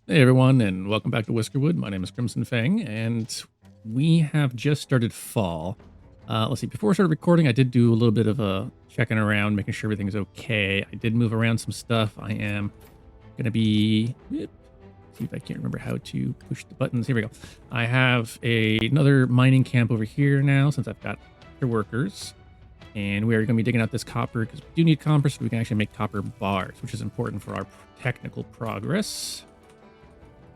Hey everyone, and welcome back to Whiskerwood. My name is Crimson Fang, and we have just started fall. Let's see, before I started recording, I did do a little bit of a checking around, making sure everything's okay. I did move around some stuff. I am going to be... see if I can't remember how to push the buttons. Here we go. I have another mining camp over here now, since I've got the workers. And we are going to be digging out this copper, because we do need copper, so we can actually make copper bars, which is important for our technical progress.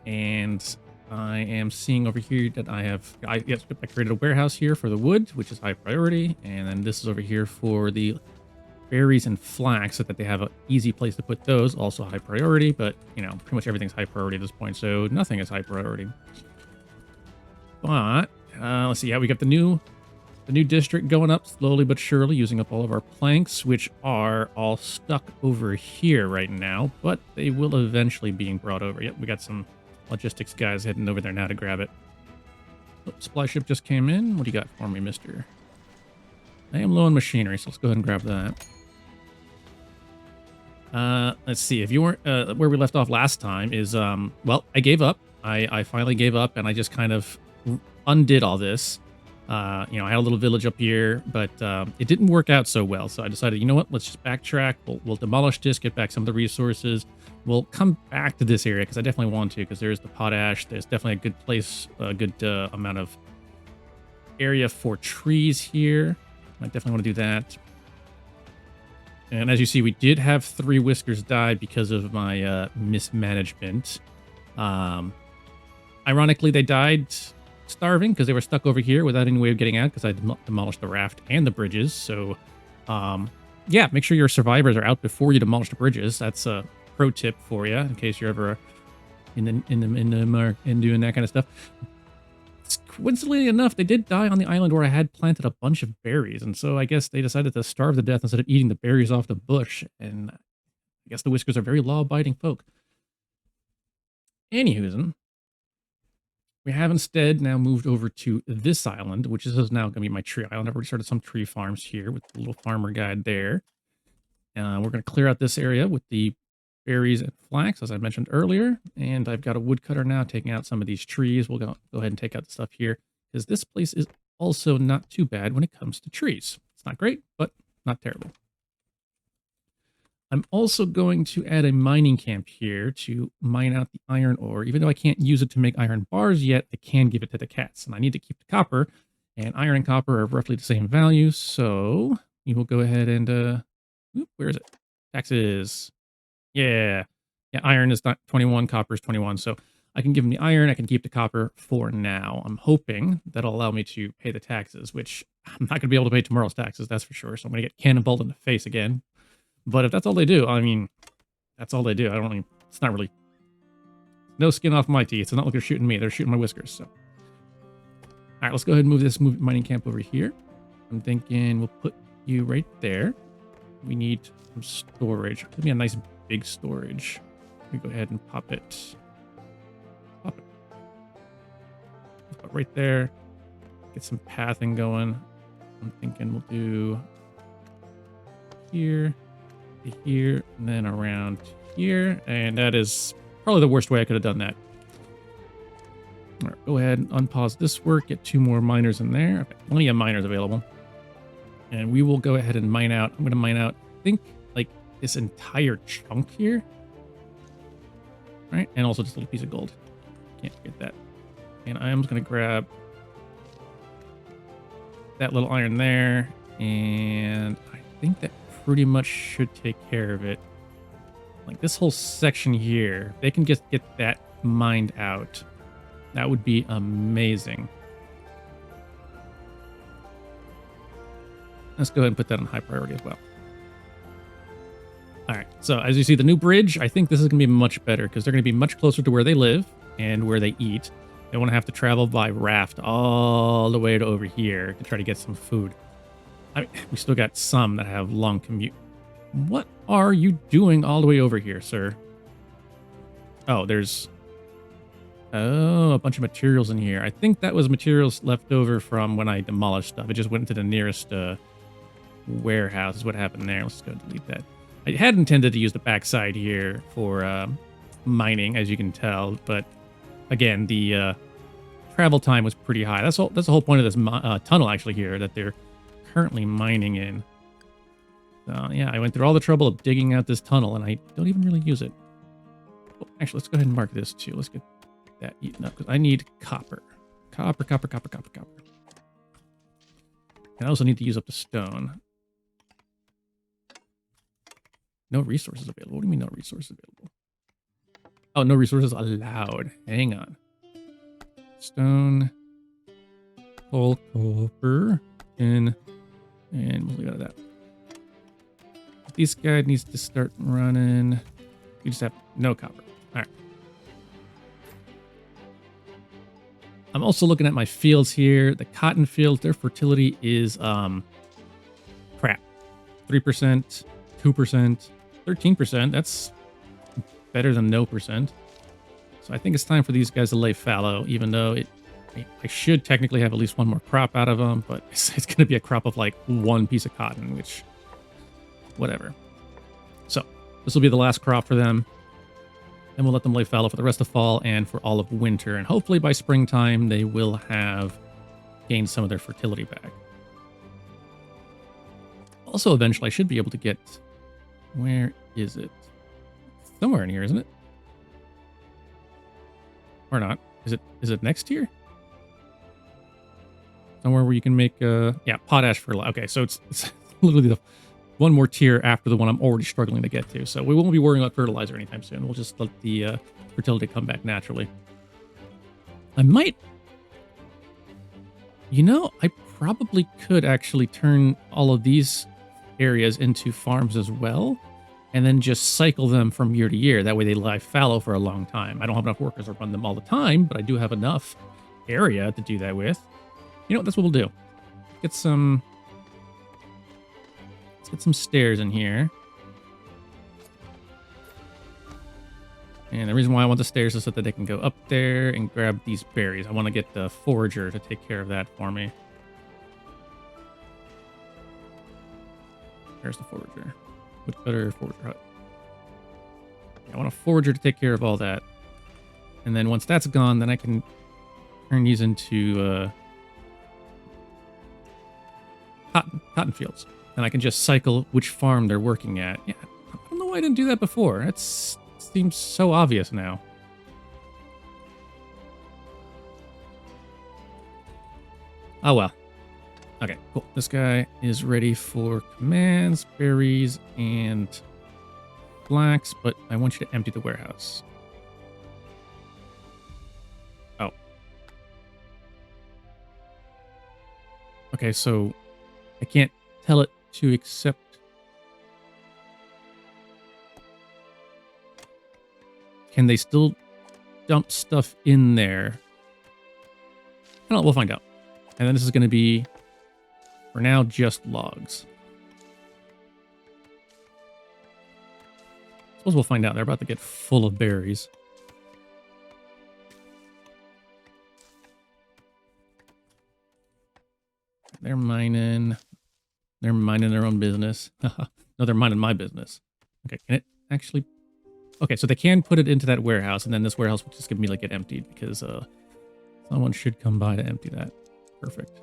And I am seeing over here that I created a warehouse here for the wood, which is high priority. And then this is over here for the berries and flax so that they have an easy place to put those, also high priority. But, you know, pretty much everything's high priority at this point, so nothing is high priority. But, let's see, yeah, we got the new district going up slowly but surely, using up all of our planks, which are all stuck over here right now, but they will eventually be brought over. Yep, we got some logistics guys heading over there now to grab it. Oh, supply ship just came in. What do you got for me, mister? I am low on machinery, so let's go ahead and grab that. Let's see. If you weren't where we left off last time is well, I gave up. I finally gave up, and I just kind of undid all this. You know, I had a little village up here, but it didn't work out so well. So I decided, you know what? Let's just backtrack. We'll demolish this, get back some of the resources. We'll come back to this area because I definitely want to, because there's the potash. There's definitely a good place, a good amount of area for trees here. I definitely want to do that. And as you see, we did have 3 whiskers die because of my mismanagement. Ironically, they died starving because they were stuck over here without any way of getting out, because I demolished the raft and the bridges. So yeah, make sure your survivors are out before you demolish the bridges. That's a pro tip for you in case you're ever in doing that kind of stuff. Coincidentally enough, they did die on the island where I had planted a bunch of berries, and so I guess they decided to starve to death instead of eating the berries off the bush. And I guess the whiskers are very law-abiding folk. Anywho's, we have instead now moved over to this island, which is now going to be my tree island. I've already started some tree farms here with the little farmer guide there. We're going to clear out this area with the berries and flax, as I mentioned earlier. And I've got a woodcutter now taking out some of these trees. We'll go ahead and take out the stuff here, because this place is also not too bad when it comes to trees. It's not great, but not terrible. I'm also going to add a mining camp here to mine out the iron ore. Even though I can't use it to make iron bars yet, I can give it to the cats. And I need to keep the copper, and iron and copper are roughly the same value. So we will go ahead and, where is it? Taxes. Yeah. Yeah, iron is not 21, copper is 21. So I can give them the iron, I can keep the copper for now. I'm hoping that'll allow me to pay the taxes, which I'm not going to be able to pay tomorrow's taxes, that's for sure. So I'm going to get cannonballed in the face again. But if that's all they do, I mean, that's all they do. I don't really, it's not really, no skin off my teeth. It's not like they're shooting me. They're shooting my whiskers. So, all right, let's go ahead and move this mining camp over here. I'm thinking we'll put you right there. We need some storage. Give me a nice big storage. Let me go ahead and pop it. Pop it. Put it right there. Get some pathing going. I'm thinking we'll do here, to here, and then around here. And that is probably the worst way I could have done that. All right, go ahead and unpause this work. Get 2 more miners in there. I've got plenty of miners available. And we will go ahead and mine out. I'm going to mine out, I think, like this entire chunk here. Right? And also just a little piece of gold. Can't forget that. And I'm just going to grab that little iron there. And I think that pretty much should take care of it. Like this whole section here, they can just get that mined out. That would be amazing. Let's go ahead and put that on high priority as well. All right, so as you see, the new bridge, I think this is going to be much better because they're going to be much closer to where they live and where they eat. They won't have to travel by raft all the way to over here to try to get some food. I mean, we still got some that have long commute. What are you doing all the way over here, sir? Oh, there's... Oh, a bunch of materials in here. I think that was materials left over from when I demolished stuff. It just went into the nearest warehouse is what happened there. Let's go delete that. I had intended to use the backside here for mining, as you can tell. But again, the travel time was pretty high. That's the whole point of this tunnel actually here that they're currently mining in. So yeah, I went through all the trouble of digging out this tunnel, and I don't even really use it. Oh, actually, let's go ahead and mark this too. Let's get that eaten up because I need copper. Copper. And I also need to use up the stone. No resources available. What do you mean no resources available? Oh, no resources allowed. Hang on. Stone, coal, copper, and we'll leave it at that. This guy needs to start running. We just have no copper. All right. I'm also looking at my fields here. The cotton fields, their fertility is crap. 3%, 2%, 13%. That's better than no percent. So I think it's time for these guys to lay fallow, even though I should technically have at least one more crop out of them, but it's going to be a crop of like one piece of cotton, which, whatever. So this will be the last crop for them. And we'll let them lay fallow for the rest of fall and for all of winter. And hopefully by springtime, they will have gained some of their fertility back. Also, eventually, I should be able to get... Where is it? Somewhere in here, isn't it? Or not? Is it next tier? Somewhere where you can make yeah, potash fertilizer. Okay, so it's literally the one more tier after the one I'm already struggling to get to. So we won't be worrying about fertilizer anytime soon. We'll just let the fertility come back naturally. I might... You know, I probably could actually turn all of these areas into farms as well, and then just cycle them from year to year. That way they lie fallow for a long time. I don't have enough workers to run them all the time, but I do have enough area to do that with. You know what? That's what we'll do. Let's get some stairs in here. And the reason why I want the stairs is so that they can go up there and grab these berries. I want to get the forager to take care of that for me. There's the forager. Woodcutter, forager hut. I want a forager to take care of all that. And then once that's gone, then I can turn these into cotton fields. And I can just cycle which farm they're working at. Yeah, I don't know why I didn't do that before. It seems so obvious now. Oh well. Okay, cool. This guy is ready for commands, berries, and flax, but I want you to empty the warehouse. Oh. Okay, so I can't tell it to accept. Can they still dump stuff in there? I don't know, we'll find out. And then this is going to be, for now, just logs. Suppose we'll find out. They're about to get full of berries. They're mining. They're minding their own business. No, they're minding my business. Okay, can it actually... Okay, so they can put it into that warehouse, and then this warehouse will just give me like get emptied because someone should come by to empty that. Perfect.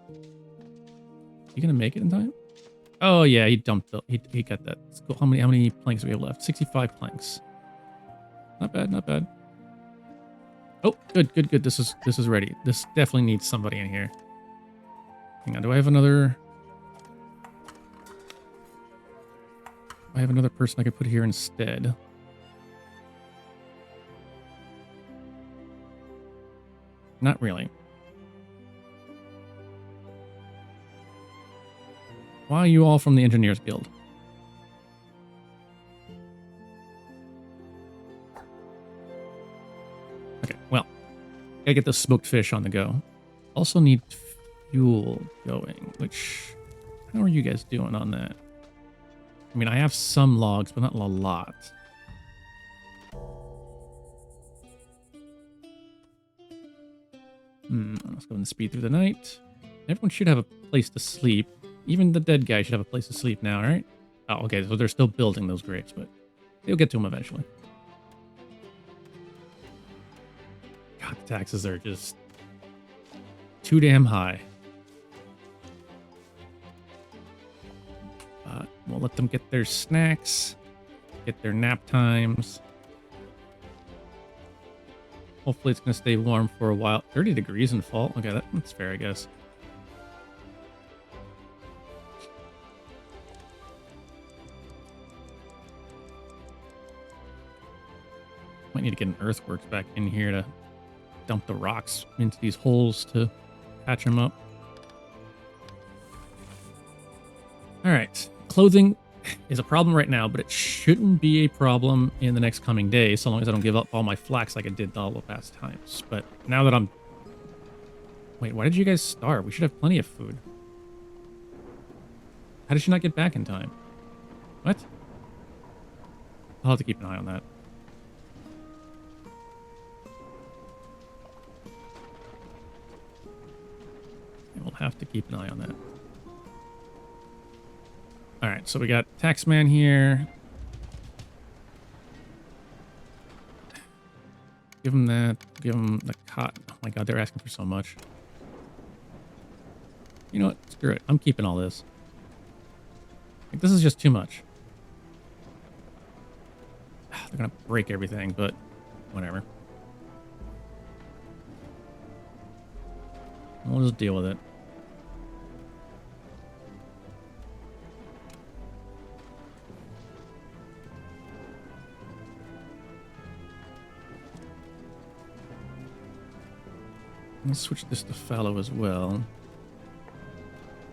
Is he gonna make it in time? Oh yeah, he dumped the, he got that. Cool. How many planks do we have left? 65 planks. Not bad, not bad. Oh, good. This is ready. This definitely needs somebody in here. Hang on, do I have another person I could put here instead? Not really. Why are you all from the Engineers Guild? Okay, well, gotta get those smoked fish on the go. Also need fuel going, which, how are you guys doing on that? I mean, I have some logs, but not a lot. Let's go and speed through the night. Everyone should have a place to sleep. Even the dead guy should have a place to sleep now, right? Oh, okay, so they're still building those grapes, but they'll get to them eventually. God, the taxes are just too damn high. We'll let them get their snacks, get their nap times. Hopefully it's going to stay warm for a while. 30 degrees in fall. Okay, that's fair, I guess. Might need to get an earthworks back in here to dump the rocks into these holes to patch them up. All right. Clothing is a problem right now, but it shouldn't be a problem in the next coming days, so long as I don't give up all my flax like I did all the past times. But now that I'm... Wait, why did you guys starve? We should have plenty of food. How did she not get back in time? What? I'll have to keep an eye on that. We'll have to keep an eye on that. All right, so we got Taxman here. Give him that. Give him the cotton. Oh my god, they're asking for so much. You know what? Screw it. I'm keeping all this. Like, this is just too much. They're gonna break everything, but whatever. We'll just deal with it. Let's switch this to fallow as well.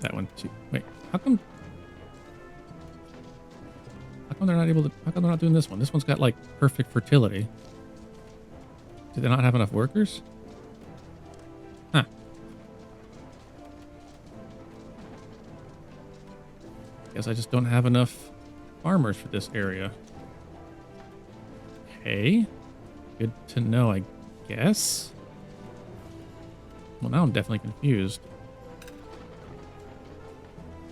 That one too. Wait, how come they're not able to... How come they're not doing this one? This one's got, like, perfect fertility. Do they not have enough workers? Huh. Guess I just don't have enough farmers for this area. Okay. Good to know, I guess. Well, now I'm definitely confused.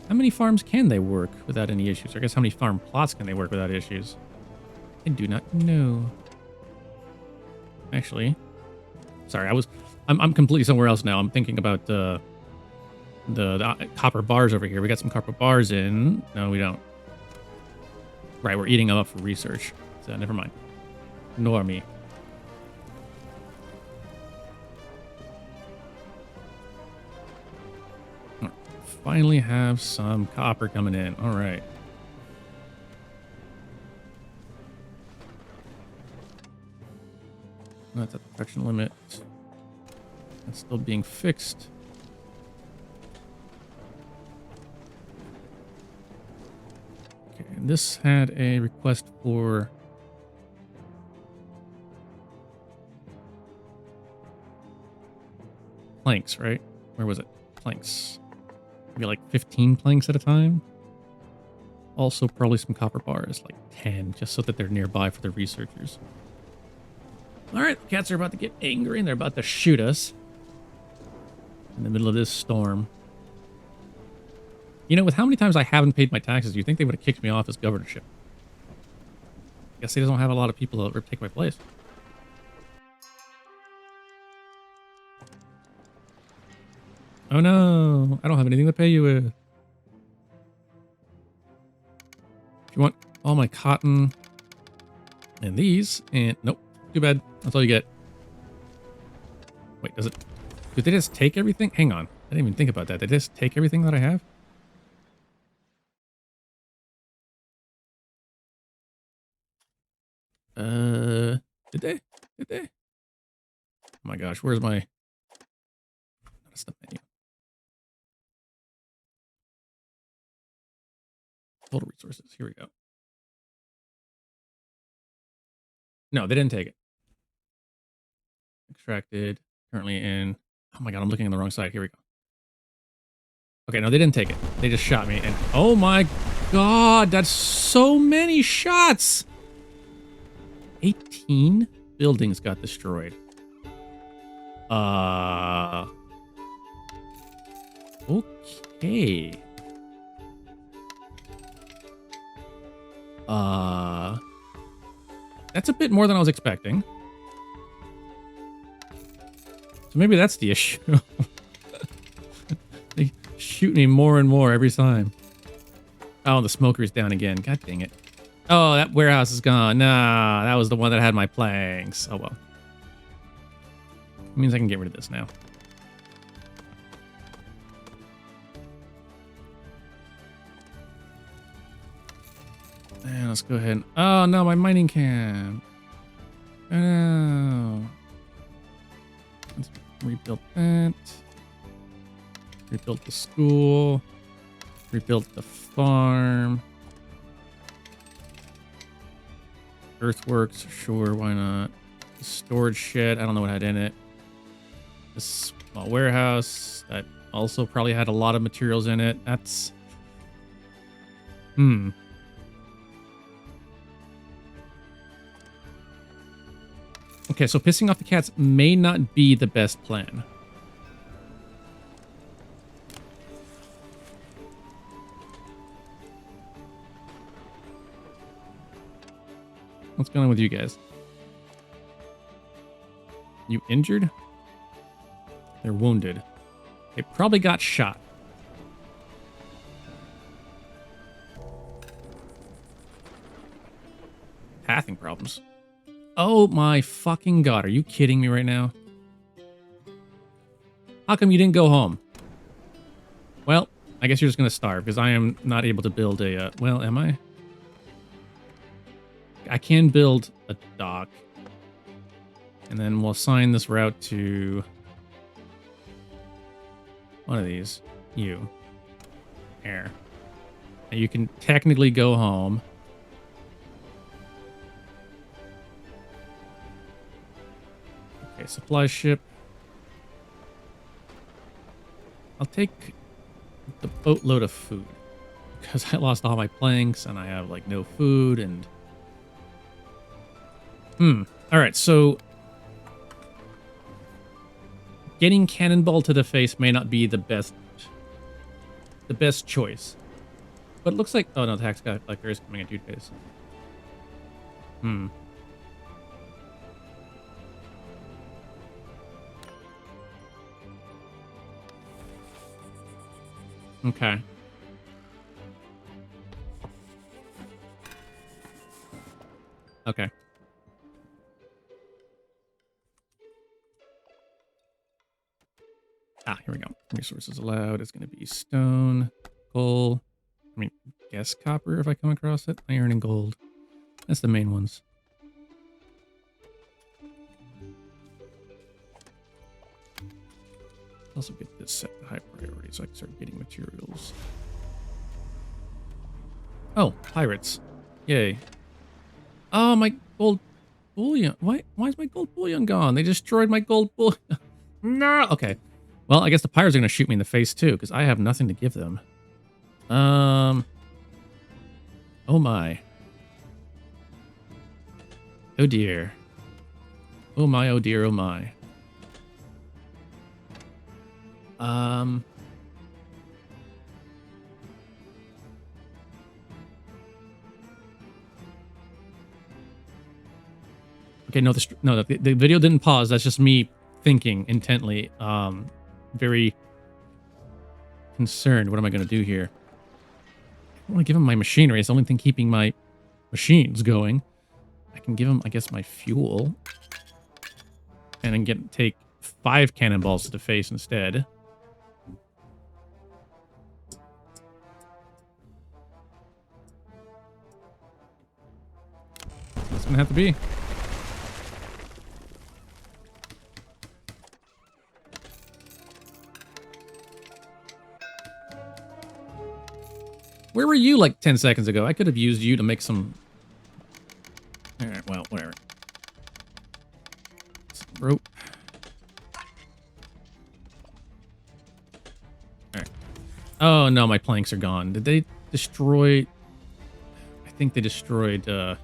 How many farms can they work without any issues? I guess how many farm plots can they work without issues? I do not know. Actually, sorry, I'm completely somewhere else now. I'm thinking about the copper bars over here. We got some copper bars in. No, we don't. Right, we're eating them up for research. So never mind. Ignore me. Finally have some copper coming in. All right. That's at the production limit. That's still being fixed. Okay, and this had a request for planks, right? Where was it? Planks. Maybe like 15 planks at a time. Also, probably some copper bars, like 10, just so that they're nearby for the researchers. All right, the cats are about to get angry and they're about to shoot us in the middle of this storm. You know, with how many times I haven't paid my taxes, you think they would have kicked me off as governorship? Guess they don't have a lot of people to take my place. Oh no, I don't have anything to pay you with. If you want all my cotton and these, and nope, too bad. That's all you get. Wait, does it? Did they just take everything? Hang on, I didn't even think about that. Did they just take everything that I have? Did they? Did they? Oh my gosh, where's my... That's the menu. Total resources. Here we go. No, they didn't take it. Extracted. Currently in... Oh my god, I'm looking on the wrong side. Here we go. Okay, no, they didn't take it. They just shot me. And oh my god, that's so many shots! 18 buildings got destroyed. Okay. That's a bit more than I was expecting. So maybe that's the issue. They shoot me more and more every time. Oh, the smoker's down again. God dang it. Oh, that warehouse is gone. Nah, that was the one that had my planks. Oh, well. It means I can get rid of this now. And let's go ahead and... Oh, no, my mining camp. Oh. Let's rebuild that. Rebuild the school. Rebuild the farm. Earthworks, sure, why not? The storage shed, I don't know what had in it. This small warehouse that also probably had a lot of materials in it. That's... Okay, so pissing off the cats may not be the best plan. What's going on with you guys? You injured? They're wounded. They probably got shot. Pathing problems. Oh my fucking god, are you kidding me right now? How come you didn't go home? Well, I guess you're just gonna starve, because I am not able to build a, well, am I? I can build a dock. And then we'll assign this route to one of these. You. There. Now you can technically go home. Okay, supply ship. I'll take the boatload of food. Because I lost all my planks and I have, like, no food and... Alright, so... Getting cannonball to the face may not be the best choice. But it looks like... Oh, no, the tax collector is coming at dude face. Okay. Okay. Ah, here we go. Resources allowed. It's going to be stone, coal. I mean, guess copper if I come across it. Iron and gold. That's the main ones. Also get this set to high priority so I can start getting materials. Oh, pirates. Yay. Oh, my gold bullion. Why is my gold bullion gone? They destroyed my gold bullion. No. Okay. Well, I guess the pirates are going to shoot me in the face too, because I have nothing to give them. Oh my. Oh dear. Oh my, oh dear, oh my. Okay, no, the video didn't pause. That's just me thinking intently. Very concerned. What am I going to do here? I want to give him my machinery. It's the only thing keeping my machines going. I can give him, I guess, my fuel. And then take 5 cannonballs to the face instead. That's going to have to be. Where were you like 10 seconds ago? I could have used you to make some... Alright, well, whatever. Some rope. Alright. Oh, no, my planks are gone. Did they destroy... I think they destroyed, the,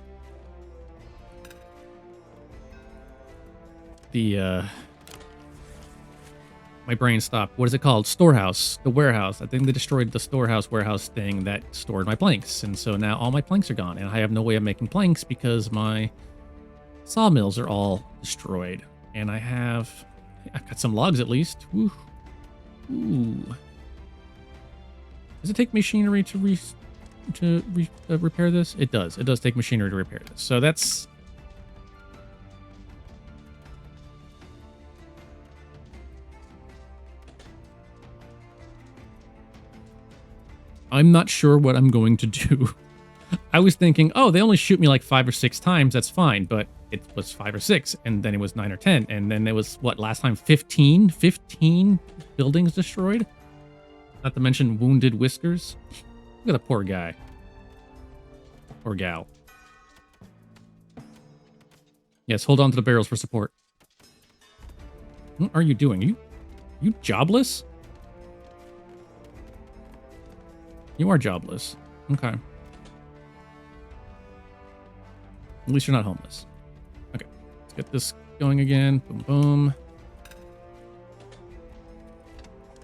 My brain stopped. What is it called? Storehouse. The warehouse. I think they destroyed the storehouse warehouse thing that stored my planks. And so now all my planks are gone. And I have no way of making planks because my sawmills are all destroyed. And I've got some logs at least. Woo. Ooh. Does it take machinery to repair this? It does. It does take machinery to repair this. So that's... I'm not sure what I'm going to do. I was thinking, oh, they only shoot me like 5 or 6 times. That's fine. But it was 5 or 6, and then it was 9 or 10. And then it was, what, last time 15? 15 buildings destroyed? Not to mention wounded Whiskers. Look at the poor guy. Or gal. Yes, hold on to the barrels for support. What are you doing? You jobless? You are jobless. Okay. At least you're not homeless. Okay. Let's get this going again. Boom, boom.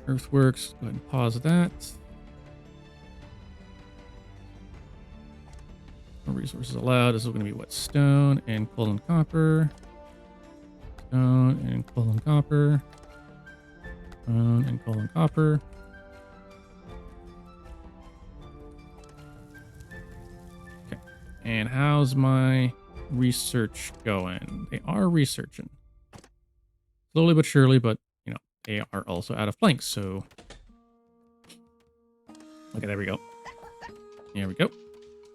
Earthworks. Go ahead and pause that. No resources allowed. This is going to be what? Stone and coal and copper. Stone and coal and copper. Stone and coal and copper. Okay. And how's my research going? They are researching. Slowly but surely, but, you know, they are also out of planks, so... Okay, there we go. There we go.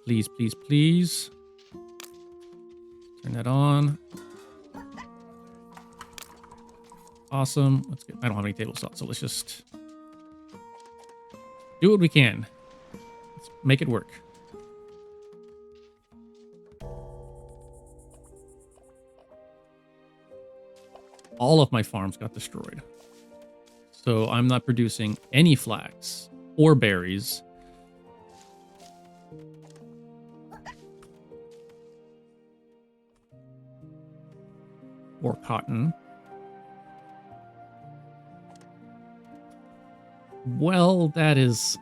Please, please, please. Turn that on. Awesome. Let's get... I don't have any table salt, so let's just... do what we can. Let's make it work. All of my farms got destroyed. So I'm not producing any flax or berries. Or cotton. Well, that is...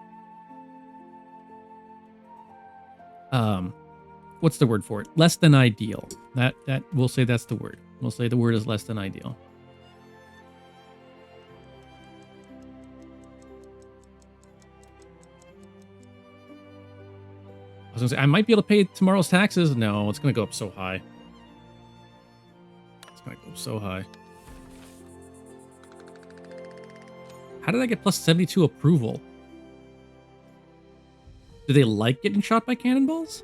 what's the word for it? Less than ideal. That we'll say that's the word. We'll say the word is less than ideal. I was gonna say, I might be able to pay tomorrow's taxes. No, it's gonna go up so high. It's gonna go so high. How did I get plus 72 approval? Do they like getting shot by cannonballs?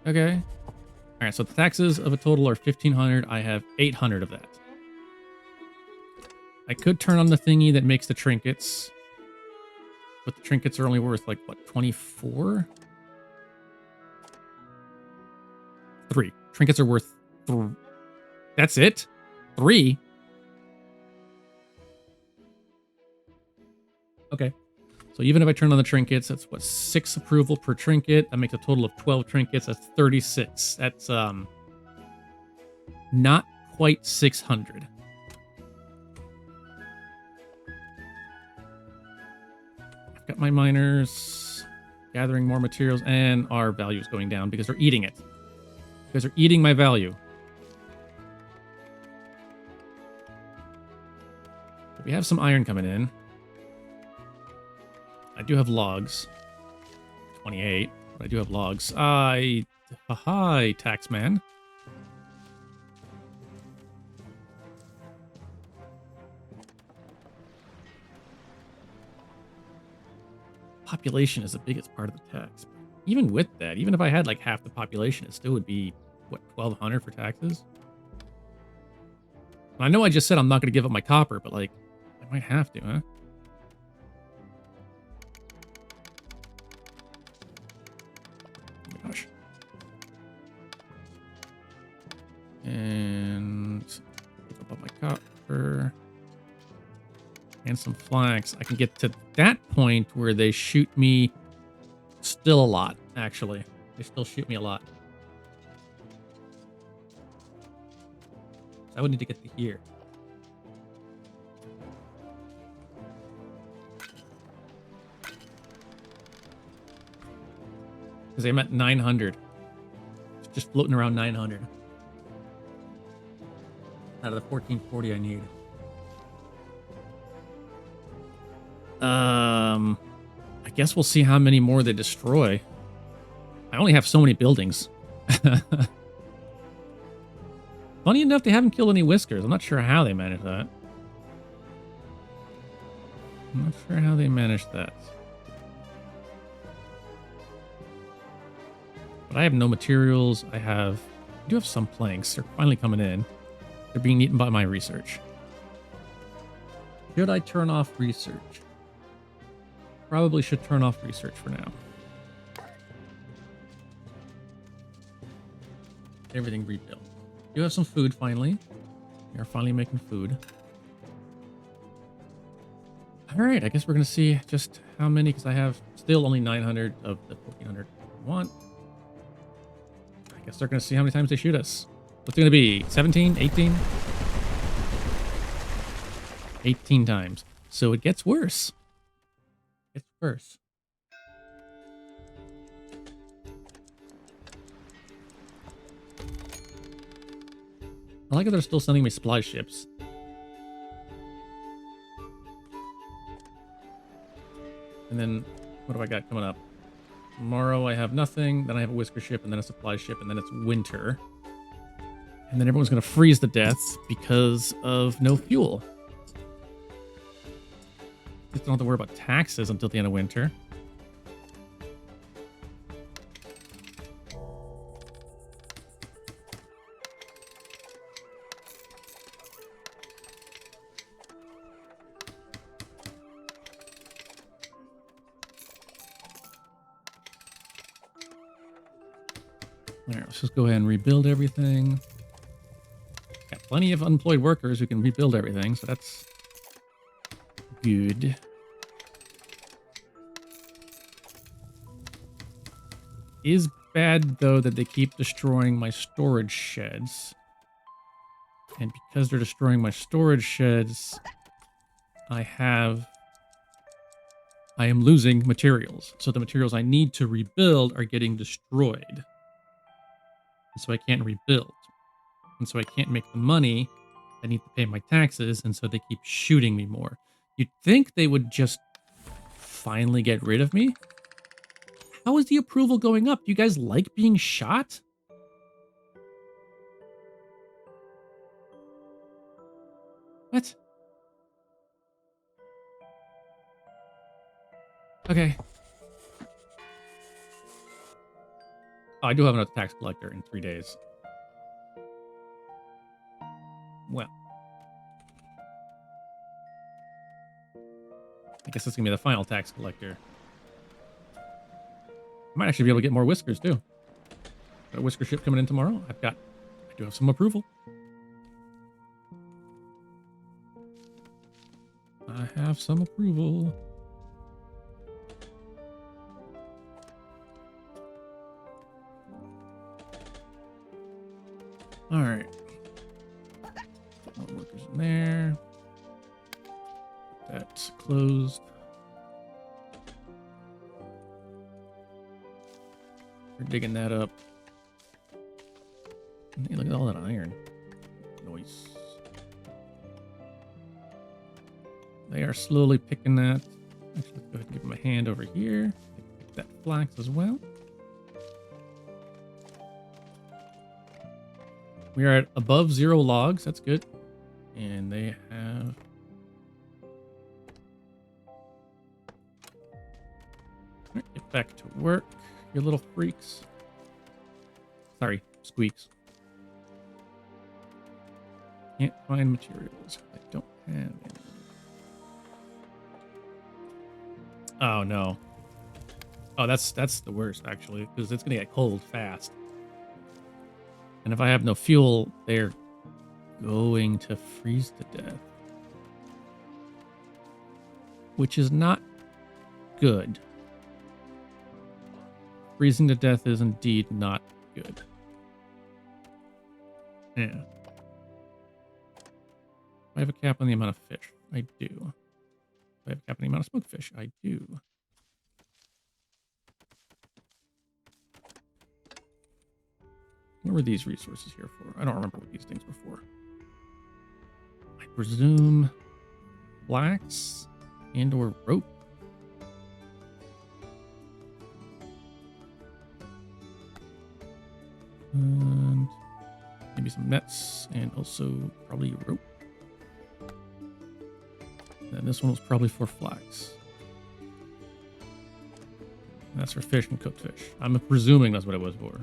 Okay. All right, so the taxes of a total are 1,500. I have 800 of that. I could turn on the thingy that makes the trinkets. But the trinkets are only worth, like, what, 24? 3. Trinkets are worth 3. That's it? 3? Okay. So even if I turn on the trinkets, that's what, 6 approval per trinket. That makes a total of 12 trinkets. That's 36. That's not quite 600. I've got my miners gathering more materials, and our value is going down because they're eating it. Because they're eating my value. We have some iron coming in. I do have logs. 28. But I do have logs. Hi, taxman. Population is the biggest part of the tax. Even with that, even if I had like half the population, it still would be, what, 1,200 for taxes? And I know I just said I'm not going to give up my copper, but like, I might have to, huh? Gosh. And pick up my copper and some flax. I can get to that point where they shoot me still a lot, actually. They still shoot me a lot. I would need to get to here. Because I'm at 900. It's just floating around 900. Out of the 1440 I need. I guess we'll see how many more they destroy. I only have so many buildings. Funny enough, they haven't killed any whiskers. I'm not sure how they managed that. I'm not sure how they managed that. But I have no materials. I do have some planks. They're finally coming in. They're being eaten by my research. Should I turn off research? Probably should turn off research for now. Everything rebuilt. You have some food finally. We are finally making food. All right, I guess we're going to see just how many, because I have still only 900 of the 1400 I want. I guess they're going to see how many times they shoot us. What's it going to be? 17? 18? 18 times. So it gets worse. It's worse. I like how they're still sending me supply ships. And then, what do I got coming up? Tomorrow I have nothing, then I have a whisker ship, and then a supply ship, and then it's winter. And then everyone's going to freeze to death because of no fuel. Just don't have to worry about taxes until the end of winter. All right, let's just go ahead and rebuild everything. Got plenty of unemployed workers who can rebuild everything, so that's good. Is bad, though, that they keep destroying my storage sheds. And because they're destroying my storage sheds, I am losing materials. So the materials I need to rebuild are getting destroyed. And so I can't rebuild. And so I can't make the money. I need to pay my taxes, and so they keep shooting me more. You'd think they would just finally get rid of me. How is the approval going up? Do you guys like being shot? What? Okay. Oh, I do have another tax collector in 3 days. Well. I guess it's going to be the final tax collector. I might actually be able to get more whiskers, too. Got a whisker ship coming in tomorrow. I do have some approval. I have some approval. All right. More workers in there. That's closed. We're digging that up. Hey, look at all that iron. Noise. They are slowly picking that. Actually, let's go ahead and give them a hand over here. Pick that flax as well. We are at above 0 logs. That's good. And they have... All right, get back to work, you little freaks. Sorry, squeaks. Can't find materials. I don't have any. Oh, no. Oh, that's the worst, actually, because it's going to get cold fast. And if I have no fuel, they're going to freeze to death. Which is not good. Freezing to death is indeed not good. Yeah. I have a cap on the amount of fish. I do. I have a cap on the amount of smoked fish. I do. What were these resources here for? I don't remember what these things were for. I presume flax and or rope. And maybe some nets and also probably rope. And this one was probably for flax. And that's for fish and cooked fish. I'm presuming that's what it was for.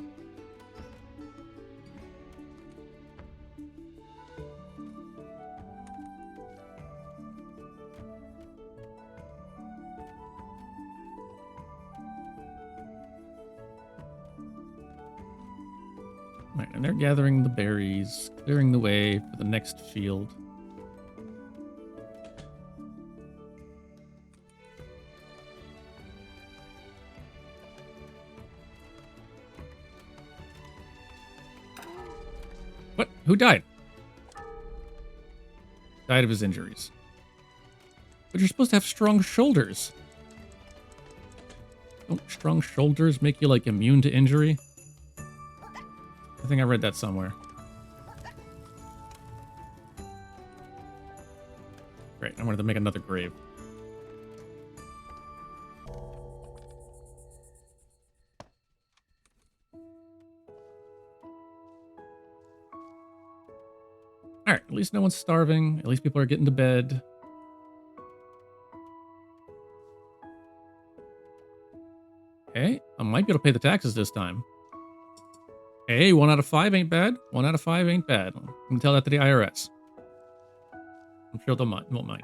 Right, and they're gathering the berries, clearing the way for the next field. What? Who died? Died of his injuries. But you're supposed to have strong shoulders. Don't strong shoulders make you, like, immune to injury? I think I read that somewhere. Great, I wanted to make another grave. Alright, at least no one's starving. At least people are getting to bed. Okay, I might be able to pay the taxes this time. Hey, 1 out of 5 ain't bad. 1 out of 5 ain't bad. I'm gonna tell that to the IRS. I'm sure they won't mind.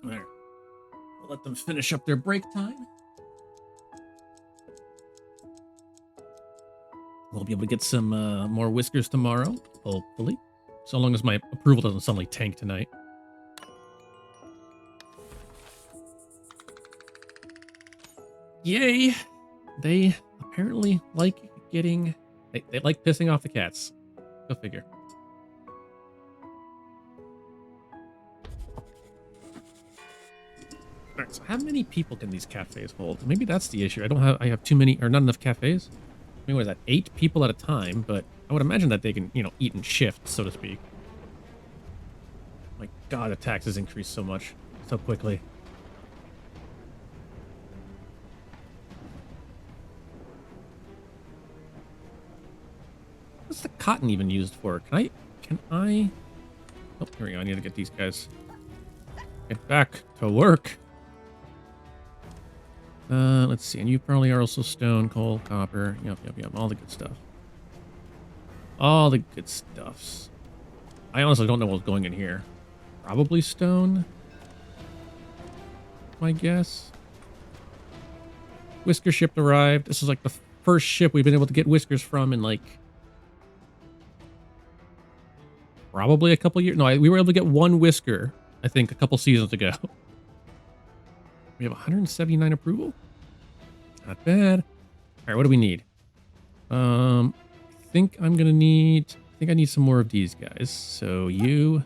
There. I'll let them finish up their break time. We'll be able to get some more whiskers tomorrow, hopefully. So long as my approval doesn't suddenly tank tonight. Yay! They apparently like getting... They like pissing off the cats. Go figure. Alright, so how many people can these cafes hold? Maybe that's the issue. I have too many, or not enough cafes. I mean, what is that? 8 people at a time, but I would imagine that they can, you know, eat in shifts, so to speak. My god, the taxes increased so much, so quickly. What's the cotton even used for? Can I... Oh, here we go. I need to get these guys. Get back to work. Let's see. And you probably are also stone, coal, copper. Yep. All the good stuff. All the good stuffs. I honestly don't know what's going in here. Probably stone. My guess. Whisker ship arrived. This is like the first ship we've been able to get whiskers from in like... probably a couple years. No, we were able to get 1 whisker, I think, a couple seasons ago. We have 179 approval. Not bad. All right, what do we need? I think I'm gonna need. I think I need some more of these guys. So you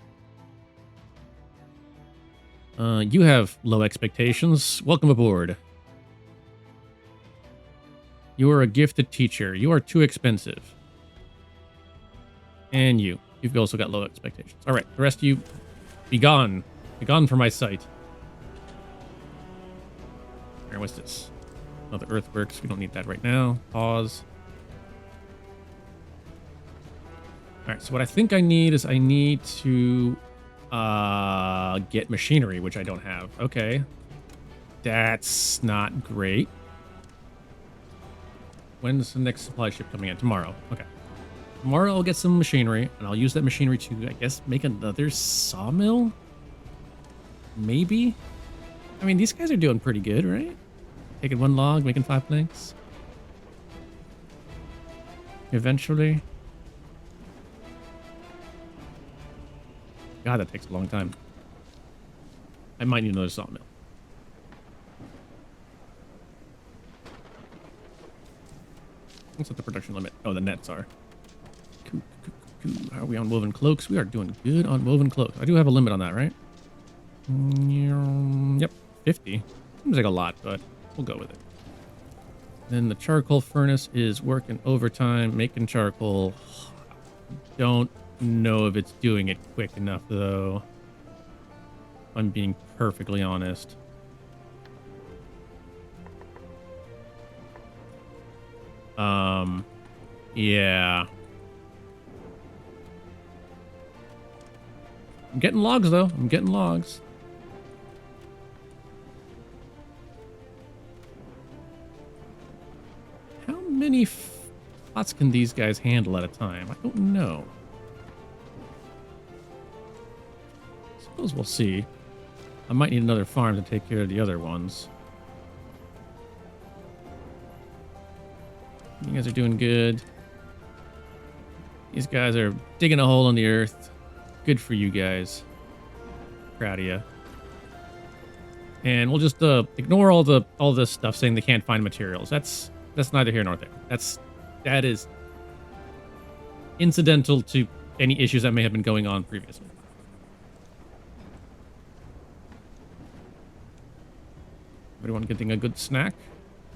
have low expectations. Welcome aboard. You are a gifted teacher. You are too expensive. And you've also got low expectations. All right, the rest of you, be gone. Be gone from my sight. All right, what's this? Oh, the earthworks. We don't need that right now. Pause. All right, so what I think I need is I need to get machinery, which I don't have. Okay. That's not great. When's the next supply ship coming in? Tomorrow. Okay. Tomorrow I'll get some machinery, and I'll use that machinery to, I guess, make another sawmill? Maybe? I mean, these guys are doing pretty good, right? Taking 1 log, making 5 planks. Eventually. God, that takes a long time. I might need another sawmill. What's the production limit? Oh, the nets are. How are we on woven cloaks? We are doing good on woven cloaks. I do have a limit on that, right? Yep, 50. Seems like a lot, but we'll go with it. Then the charcoal furnace is working overtime, making charcoal. Don't know if it's doing it quick enough, though. If I'm being perfectly honest. Yeah. I'm getting logs, though. I'm getting logs. How many pots can these guys handle at a time? I don't know. Suppose we'll see. I might need another farm to take care of the other ones. You guys are doing good. These guys are digging a hole in the earth. Good for you guys. Proud of you. And we'll just ignore all this stuff saying they can't find materials. That's neither here nor there. That is incidental to any issues that may have been going on previously. Everyone getting a good snack?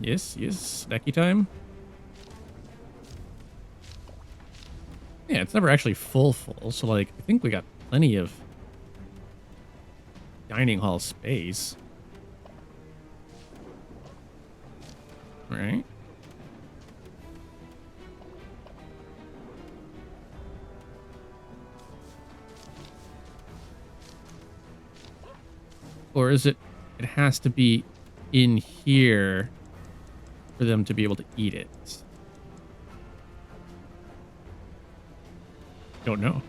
Yes, snacky time. Yeah, it's never actually full, so, like, I think we got plenty of dining hall space. All right. Or is it has to be in here for them to be able to eat it? Don't know.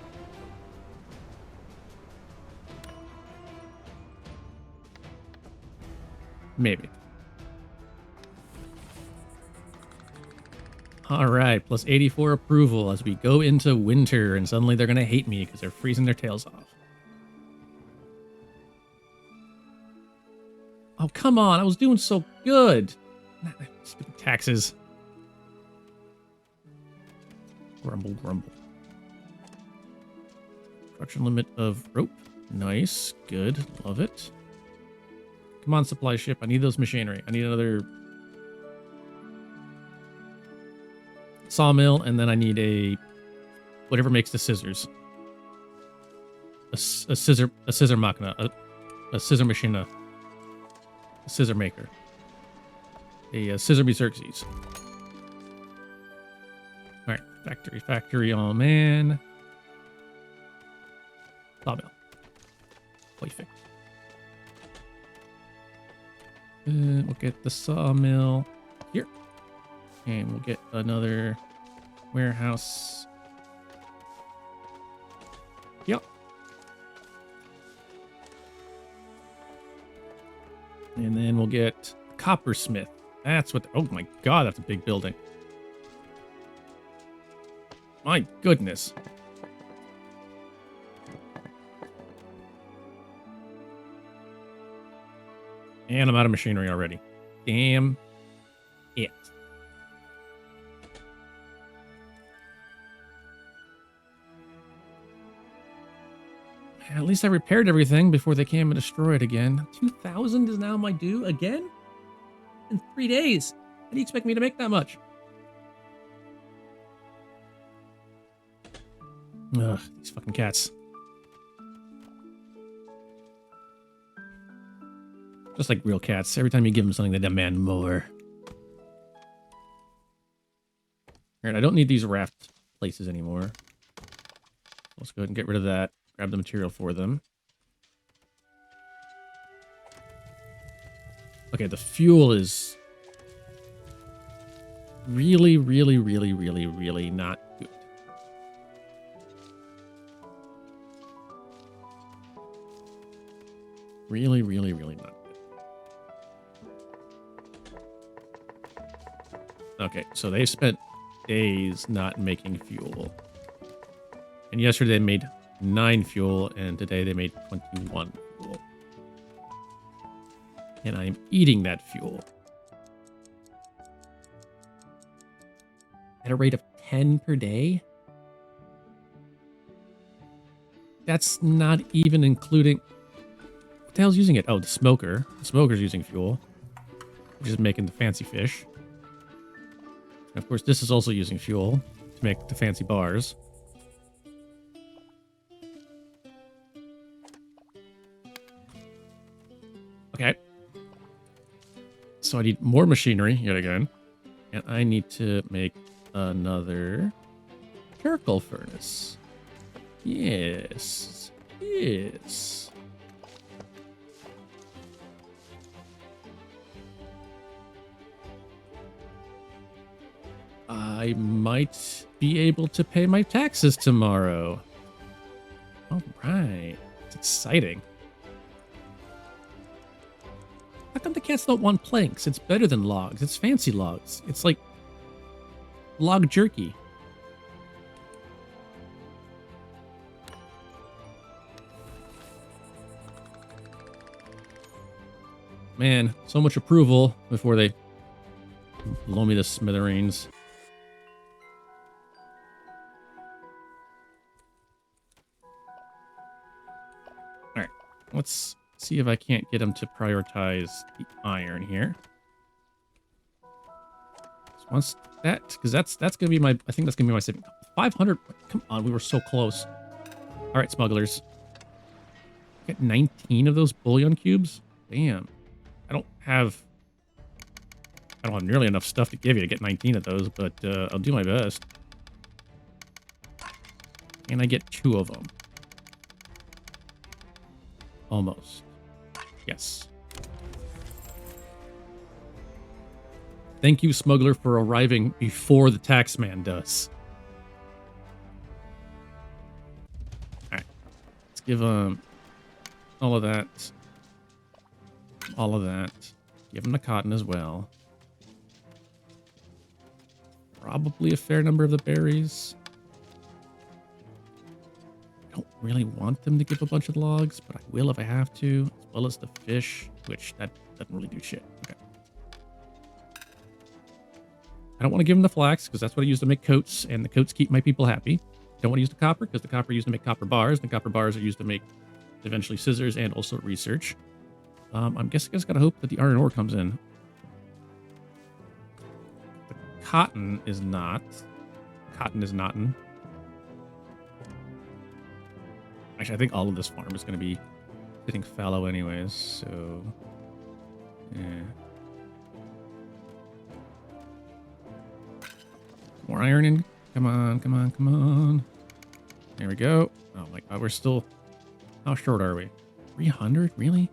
Maybe. All right, plus 84 approval as we go into winter, and suddenly they're going to hate me because they're freezing their tails off. Oh, come on. I was doing so good. Stupid taxes. Grumble, grumble. Production limit of rope. Nice. Good. Love it. Come on, supply ship. I need those machinery. I need another sawmill, and then I need a whatever makes the scissors. A scissor machina. A scissor machina. A scissor maker. A scissor Xerxes. All right, factory. Oh man. Sawmill. Perfect. We'll get the sawmill here. And we'll get another warehouse. Yep. And then we'll get coppersmith. That's what... oh my god, that's a big building. My goodness. And I'm out of machinery already. Damn it. At least I repaired everything before they came and destroyed again. 2,000 is now my due again? In 3 days. How do you expect me to make that much? Ugh, these fucking cats. Just like real cats. Every time you give them something, they demand more. Alright, I don't need these raft places anymore. Let's go ahead and get rid of that. Grab the material for them. Okay, the fuel is really, really, really, really, really not good. Really, really, really not good. Okay, so they spent days not making fuel. And yesterday they made 9 fuel, and today they made 21 fuel. And I'm eating that fuel at a rate of 10 per day. That's not even including... the hell's using it? Oh, the smoker. The smoker's using fuel, which is making the fancy fish. And of course, this is also using fuel to make the fancy bars. Okay. So I need more machinery yet again. And I need to make another charcoal furnace. Yes. Yes. I might be able to pay my taxes tomorrow. All right. It's exciting. How come the cats don't want planks? It's better than logs. It's fancy logs. It's like log jerky. Man, so much approval before they blow me to smithereens. Alright, let's see if I can't get them to prioritize the iron here. So once that, because that's gonna be my, I think that's gonna be my saving. 500, come on, we were so close. Alright, smugglers. Get 19 of those bullion cubes? Damn. I don't have nearly enough stuff to give you to get 19 of those, but I'll do my best. And I get 2 of them. Almost. Yes. Thank you, smuggler, for arriving before the taxman does. Alright. Let's give him all of that. All of that. Give him the cotton as well. Probably a fair number of the berries. I don't really want them to give a bunch of logs, but I will if I have to, as well as the fish, which that doesn't really do shit. Okay. I don't want to give them the flax, because that's what I use to make coats, and the coats keep my people happy. I don't want to use the copper, because the copper used to make copper bars, and the copper bars are used to make eventually scissors and also research. I'm guessing I just gotta hope that the iron ore comes in. The cotton is not. Cotton is not in. Actually, I think all of this farm is gonna be sitting fallow anyways, so yeah. More iron in. Come on, come on, come on. There we go. Oh my god, we're still, how short are we? 300? Really?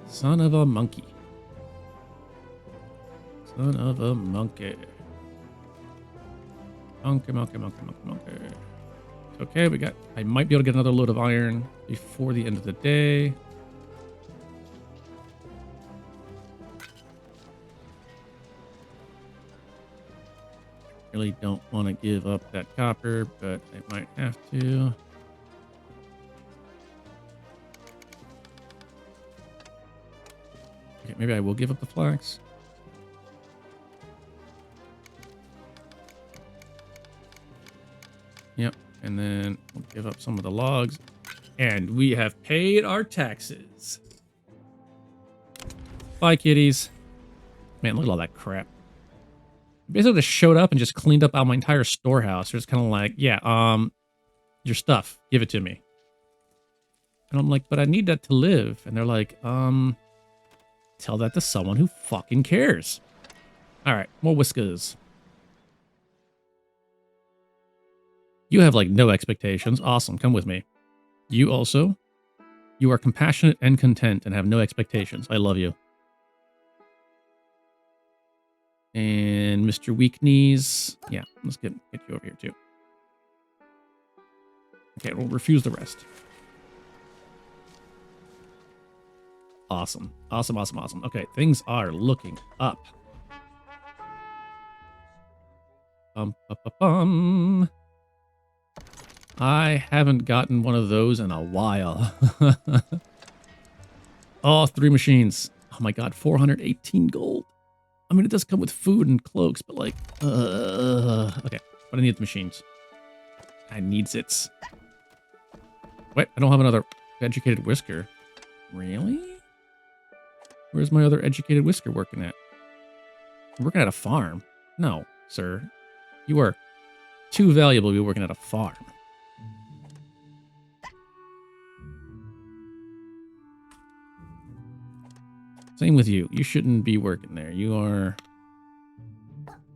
Son of a monkey. Son of a monkey. Monkey, monkey, monkey, monkey, monkey. Okay, we got, I might be able to get another load of iron before the end of the day. Really don't want to give up that copper, but I might have to. Okay, maybe I will give up the flax. Yep, and then we'll give up some of the logs. And we have paid our taxes. Bye, kitties. Man, look at all that crap. Basically just showed up and just cleaned up out my entire storehouse. They're just kind of like, yeah, your stuff, give it to me. And I'm like, but I need that to live. And they're like, tell that to someone who fucking cares. All right, more whiskers. You have like no expectations. Awesome, come with me. You also, you are compassionate and content and have no expectations. I love you. And Mr. Weak Knees. Yeah, let's get you over here too. Okay, we'll refuse the rest. Awesome. Awesome, awesome, awesome. Okay, things are looking up. I haven't gotten one of those in a while. Oh, 3 machines. Oh my god, 418 gold. I mean, it does come with food and cloaks, but like, okay, but I need the machines. I needs it. Wait, I don't have another. Educated Whisker. Really? Where's my other educated Whisker working at? Working at a farm? No, sir. You are too valuable to be working at a farm. Same with you. You shouldn't be working there. You are...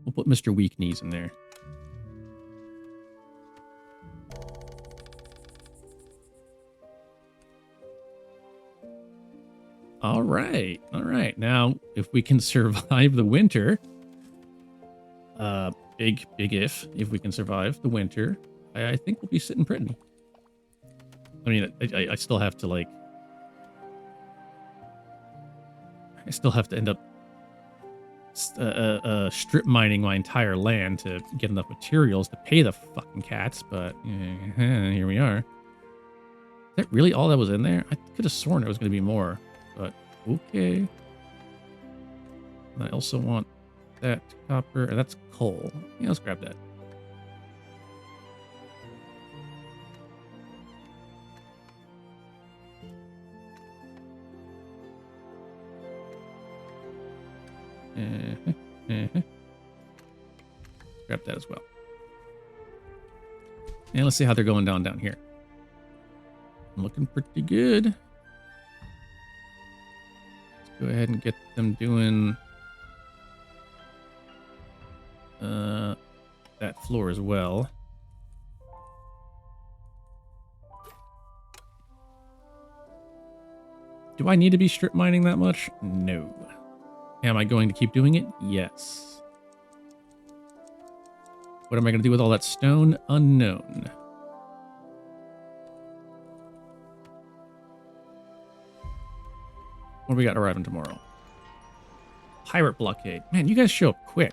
We'll put Mr. Weak Knees in there. All right. All right. Now, if we can survive the winter... big if we can survive the winter, I think we'll be sitting pretty. I mean, I still have to, like... I still have to end up strip mining my entire land to get enough materials to pay the fucking cats, but here we are. Is that really all that was in there? I could have sworn it was going to be more, but okay. And I also want that copper, or that's coal. Yeah, let's grab that. Grab that as well. And let's see how they're going down here. Looking pretty good. Let's go ahead and get them doing that floor as well. Do I need to be strip mining that much? No. Am I going to keep doing it? Yes. What am I going to do with all that stone? Unknown. What do we got arriving tomorrow? Pirate blockade. Man, you guys show up quick.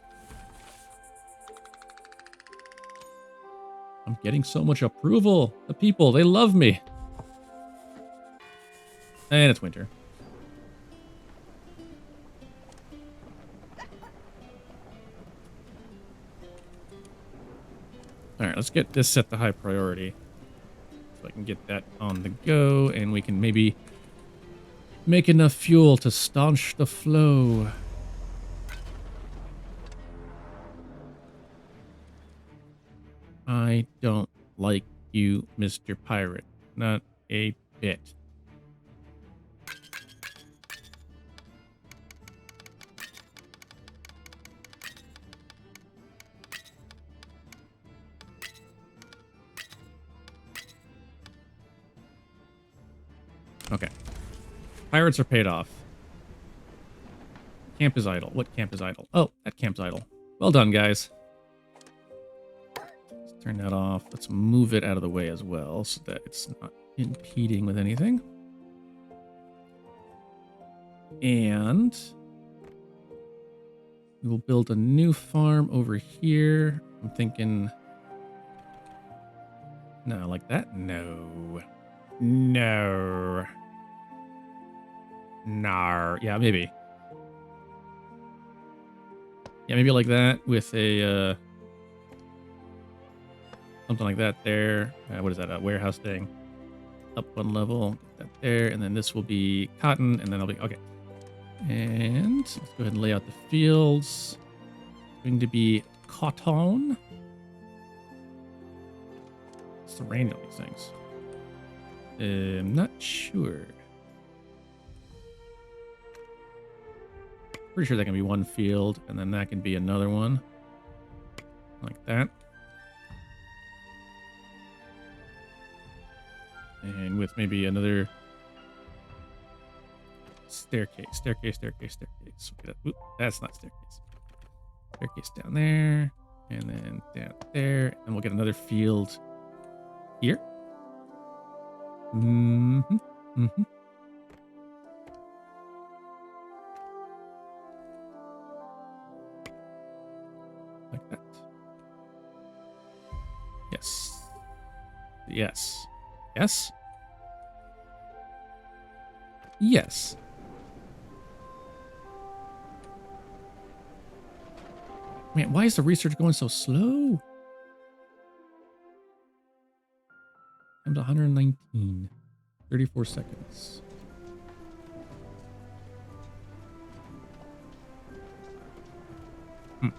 I'm getting so much approval. The people, they love me. And it's winter. All right, let's get this set to high priority. So I can get that on the go, and we can maybe make enough fuel to staunch the flow. I don't like you, Mr. Pirate. Not a bit. Okay. Pirates are paid off. Camp is idle. What camp is idle? Oh, that camp's idle. Well done, guys. Let's turn that off. Let's move it out of the way as well so that it's not impeding with anything. And we will build a new farm over here. I'm thinking... No, like that? No. No. Nar. Yeah, maybe. Yeah, maybe like that with a, something like that there. What is that, a warehouse thing? Up one level, get that there, and then this will be cotton, and then I'll be, okay. And let's go ahead and lay out the fields. It's going to be cotton. What's the range on these things? I'm not sure. Pretty sure that can be one field, and then that can be another one. Like that. And with maybe another staircase. Staircase. Oop, that's not staircase. Staircase down there, and then down there, and we'll get another field here. Like that. Yes. Yes. Yes. Yes. Man, why is the research going so slow? I'm to 119. 34 seconds. Hmm.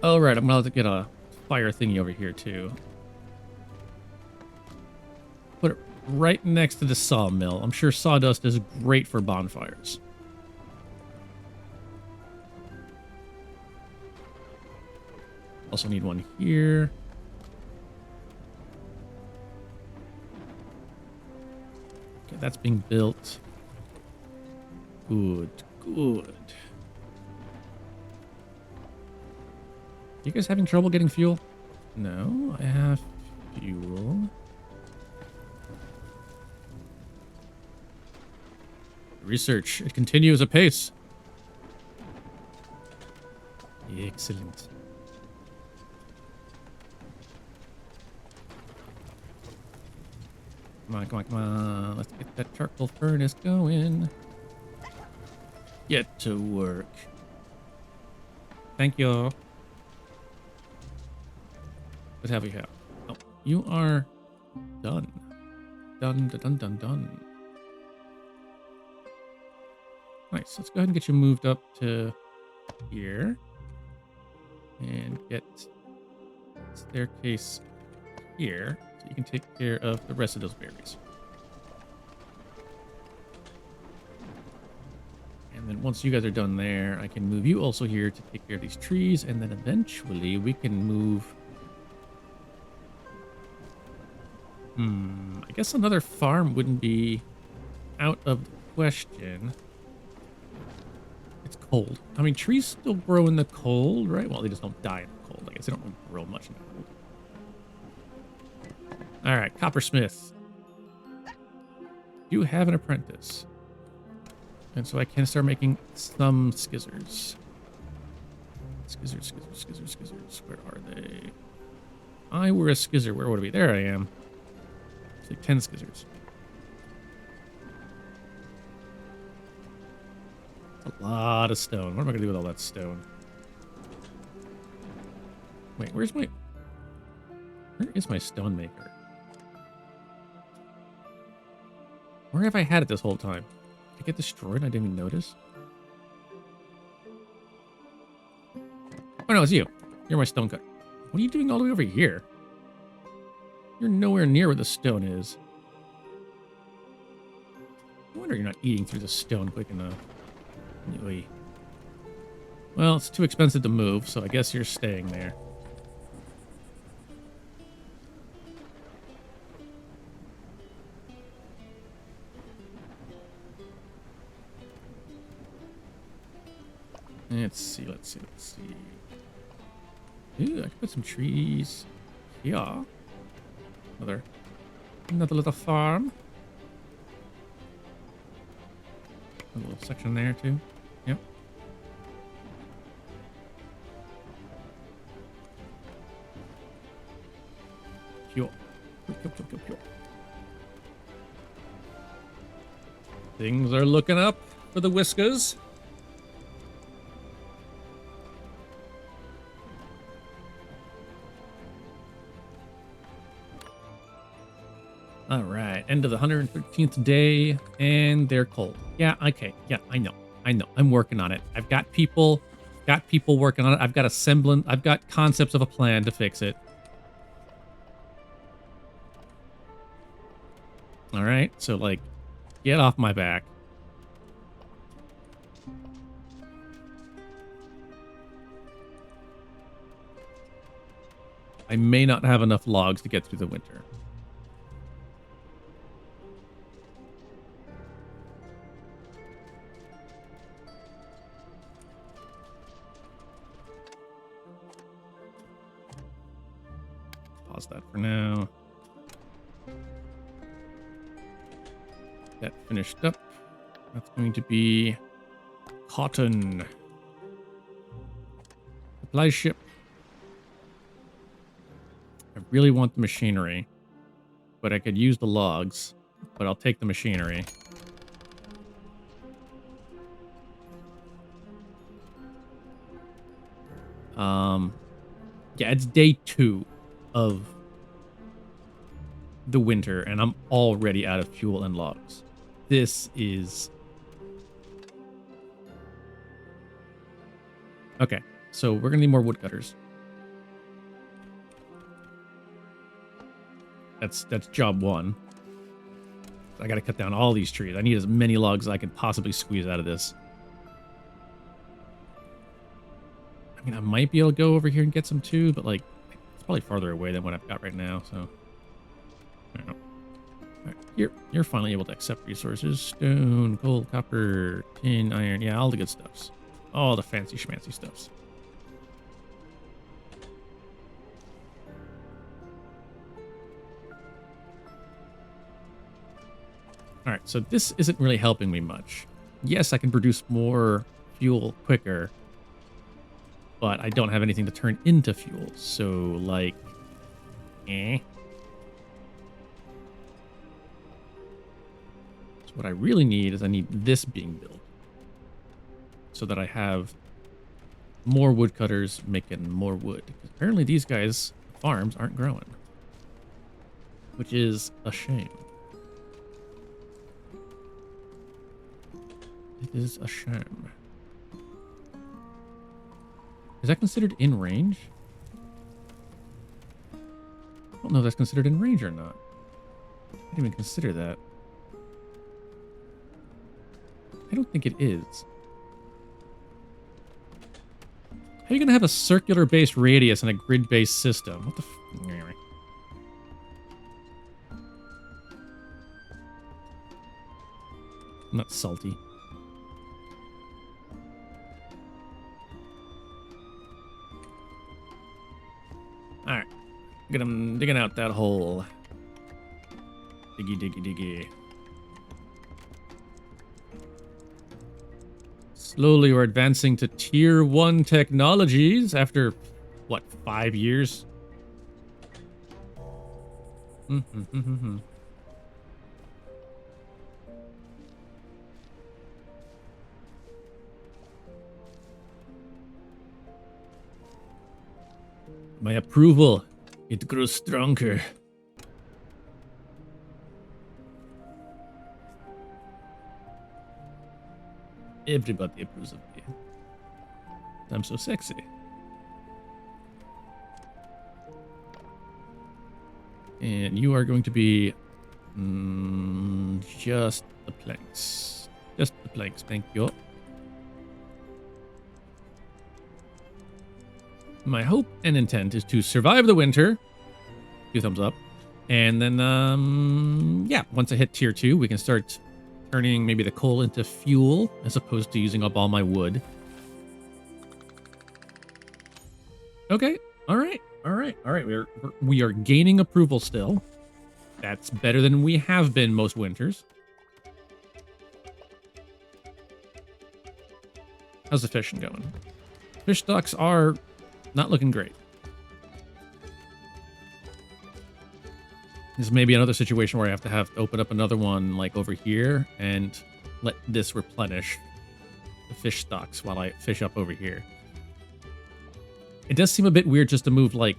Oh, right. I'm going to get a fire thingy over here, too. Put it right next to the sawmill. I'm sure sawdust is great for bonfires. Also need one here. Okay, that's being built. Good, good. You guys having trouble getting fuel? No, I have fuel. Research. It continues apace. Excellent. Come on, come on, come on. Let's get that charcoal furnace going. Get to work. Thank you. What have we have? Oh, you are done. Done, done, done, done. Nice. Let's go ahead and get you moved up to here. And get staircase here. So you can take care of the rest of those berries. And then once you guys are done there, I can move you also here to take care of these trees. And then eventually we can move... I guess another farm wouldn't be out of the question. It's cold. I mean, trees still grow in the cold, right? Well, they just don't die in the cold. I guess they don't really grow much in the cold. All right, coppersmith. You have an apprentice. And so I can start making some skizzers. Skizzers, skizzers, skizzers, skizzers. Where are they? I were a skizzer. Where would it be? There I am. It's like 10 skizzers. That's a lot of stone. What am I going to do with all that stone? Wait, where is my stone maker? Where have I had it this whole time? Did it get destroyed? I didn't even notice. Oh no, it's you. You're my stone cutter. What are you doing all the way over here? You're nowhere near where the stone is. No wonder you're not eating through the stone quick enough. Anyway. Well, it's too expensive to move, so I guess you're staying there. Let's see, let's see, let's see. Ooh, I can put some trees here. Another little farm. A little section there too. Yep. Pure. Pure. Things are looking up for the Whiskers. All right, end of the 113th day, and they're cold. Yeah, okay. Yeah, I know. I'm working on it. I've got people working on it. I've got a semblance. I've got concepts of a plan to fix it. All right, so like, get off my back. I may not have enough logs to get through the winter. Pause that for now. That finished up. That's going to be cotton. Supply ship. I really want the machinery, but I could use the logs, but I'll take the machinery. Yeah, it's day 2 of the winter, and I'm already out of fuel and logs. This is... Okay, so we're gonna need more woodcutters. That's job 1. I gotta cut down all these trees. I need as many logs as I can possibly squeeze out of this. I mean, I might be able to go over here and get some too, but like, it's probably farther away than what I've got right now, so... I don't know. Alright, you're finally able to accept resources. Stone, gold, copper, tin, iron. Yeah, all the good stuffs. All the fancy schmancy stuffs. Alright, so this isn't really helping me much. Yes, I can produce more fuel quicker, but I don't have anything to turn into fuel, so, like, eh. So what I really need is I need this being built, so that I have more woodcutters making more wood. Because apparently these guys' farms aren't growing, which is a shame. It is a shame. Is that considered in range? I don't know if that's considered in range or not. I didn't even consider that. I don't think it is. How are you going to have a circular-based radius in a grid-based system? What the f... Anyway. I'm not salty. Alright. Get him digging out that hole. Diggy, diggy, diggy. Slowly we're advancing to tier 1 technologies after, what, 5 years? My approval, it grows stronger. Everybody approves of me. I'm so sexy. And you are going to be just the planks. Just the planks, thank you. My hope and intent is to survive the winter. 2 thumbs up. And then, yeah, once I hit tier 2, we can start turning maybe the coal into fuel as opposed to using up all my wood. Okay. All right. All right. All right. We are gaining approval still. That's better than we have been most winters. How's the fishing going? Fish stocks are not looking great. This may be another situation where I have to open up another one like over here and let this replenish the fish stocks while I fish up over here. It does seem a bit weird just to move like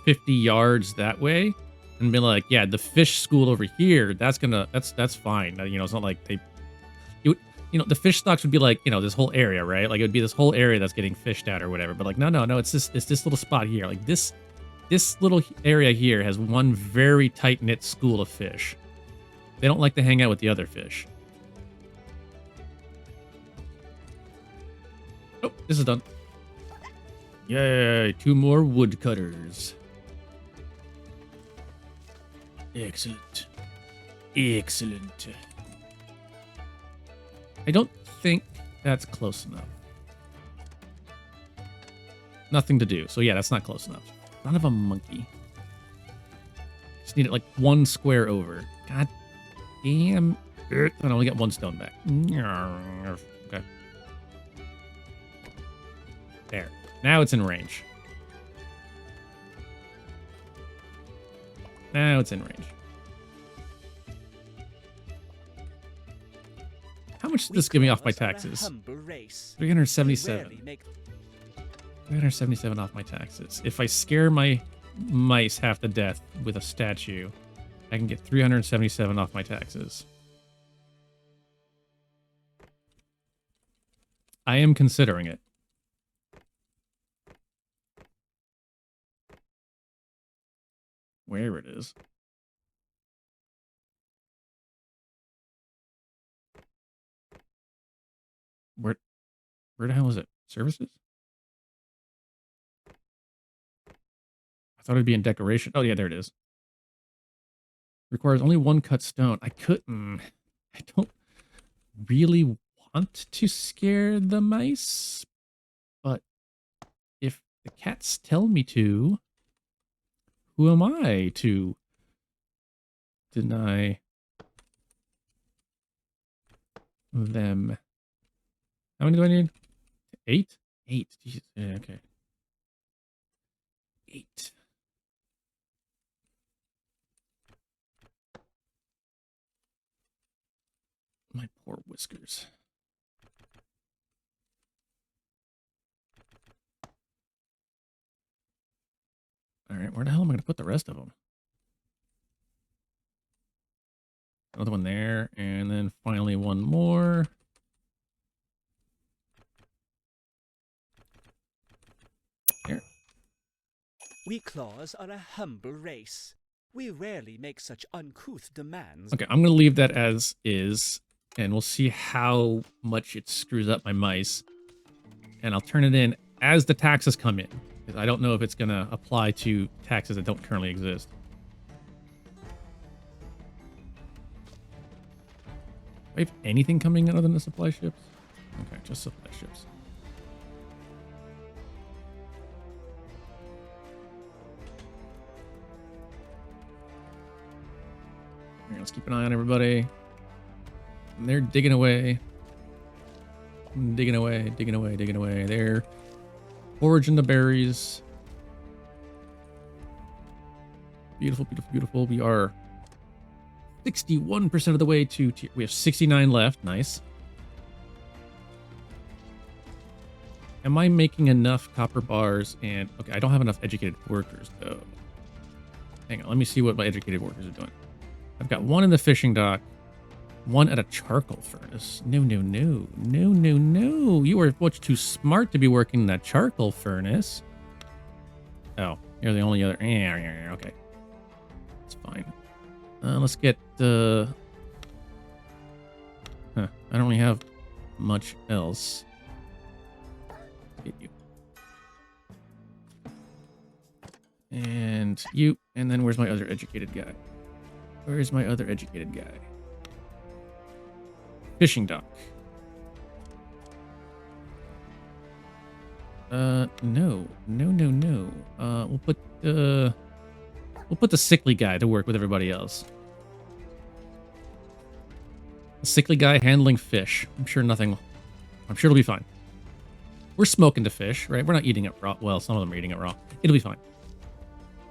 50 yards that way and be like, yeah, the fish school over here, that's fine. You know, it's not like you know, the fish stocks would be like, you know, this whole area, right? Like it would be this whole area that's getting fished out or whatever. But like, no, it's this little spot here. Like this little area here has one very tight-knit school of fish. They don't like to hang out with the other fish. Oh, this is done. Yay, 2 more woodcutters. Excellent. Excellent. I don't think that's close enough. Nothing to do. So yeah, that's not close enough. Son of a monkey. Just need it like 1 square over. God damn. I only get 1 stone back. Okay. There. Now it's in range. Now it's in range. How much does this give me off my taxes? 377. 377 off my taxes. If I scare my mice half to death with a statue, I can get 377 off my taxes. I am considering it. Where it is. Where the hell is it? Services? I thought it'd be in decoration. Oh yeah, there it is. Requires only one cut stone. I couldn't. I don't really want to scare the mice, but if the cats tell me to, who am I to deny them? How many do I need? 8? 8. Jesus. Yeah, okay. 8. My poor whiskers. All right, where the hell am I going to put the rest of them? Another one there, and then finally one more. Here. We claws are a humble race. We rarely make such uncouth demands. Okay, I'm going to leave that as is, and we'll see how much it screws up my mice. And I'll turn it in as the taxes come in, because I don't know if it's going to apply to taxes that don't currently exist. Do I have anything coming in other than the supply ships? Okay, just supply ships. All right, let's keep an eye on everybody. And they're digging away. Digging away, digging away, digging away. They're foraging the berries. Beautiful, beautiful, beautiful. We are 61% of the way to tier. We have 69 left. Nice. Am I making enough copper bars? And okay, I don't have enough educated workers though. Hang on, let me see what my educated workers are doing. I've got one in the fishing dock, one at a charcoal furnace. No, no, no, no, no, no. You are much too smart to be working in that charcoal furnace. Oh, you're the only other. Okay, it's fine. Let's get the. I don't really have much else. Let's get you. And you. And then where's my other educated guy? Where's my other educated guy? Fishing dock. No, no, no, no. We'll put the sickly guy to work with everybody else. The sickly guy handling fish. I'm sure it'll be fine. We're smoking the fish, right? We're not eating it raw. Well, some of them are eating it raw. It'll be fine.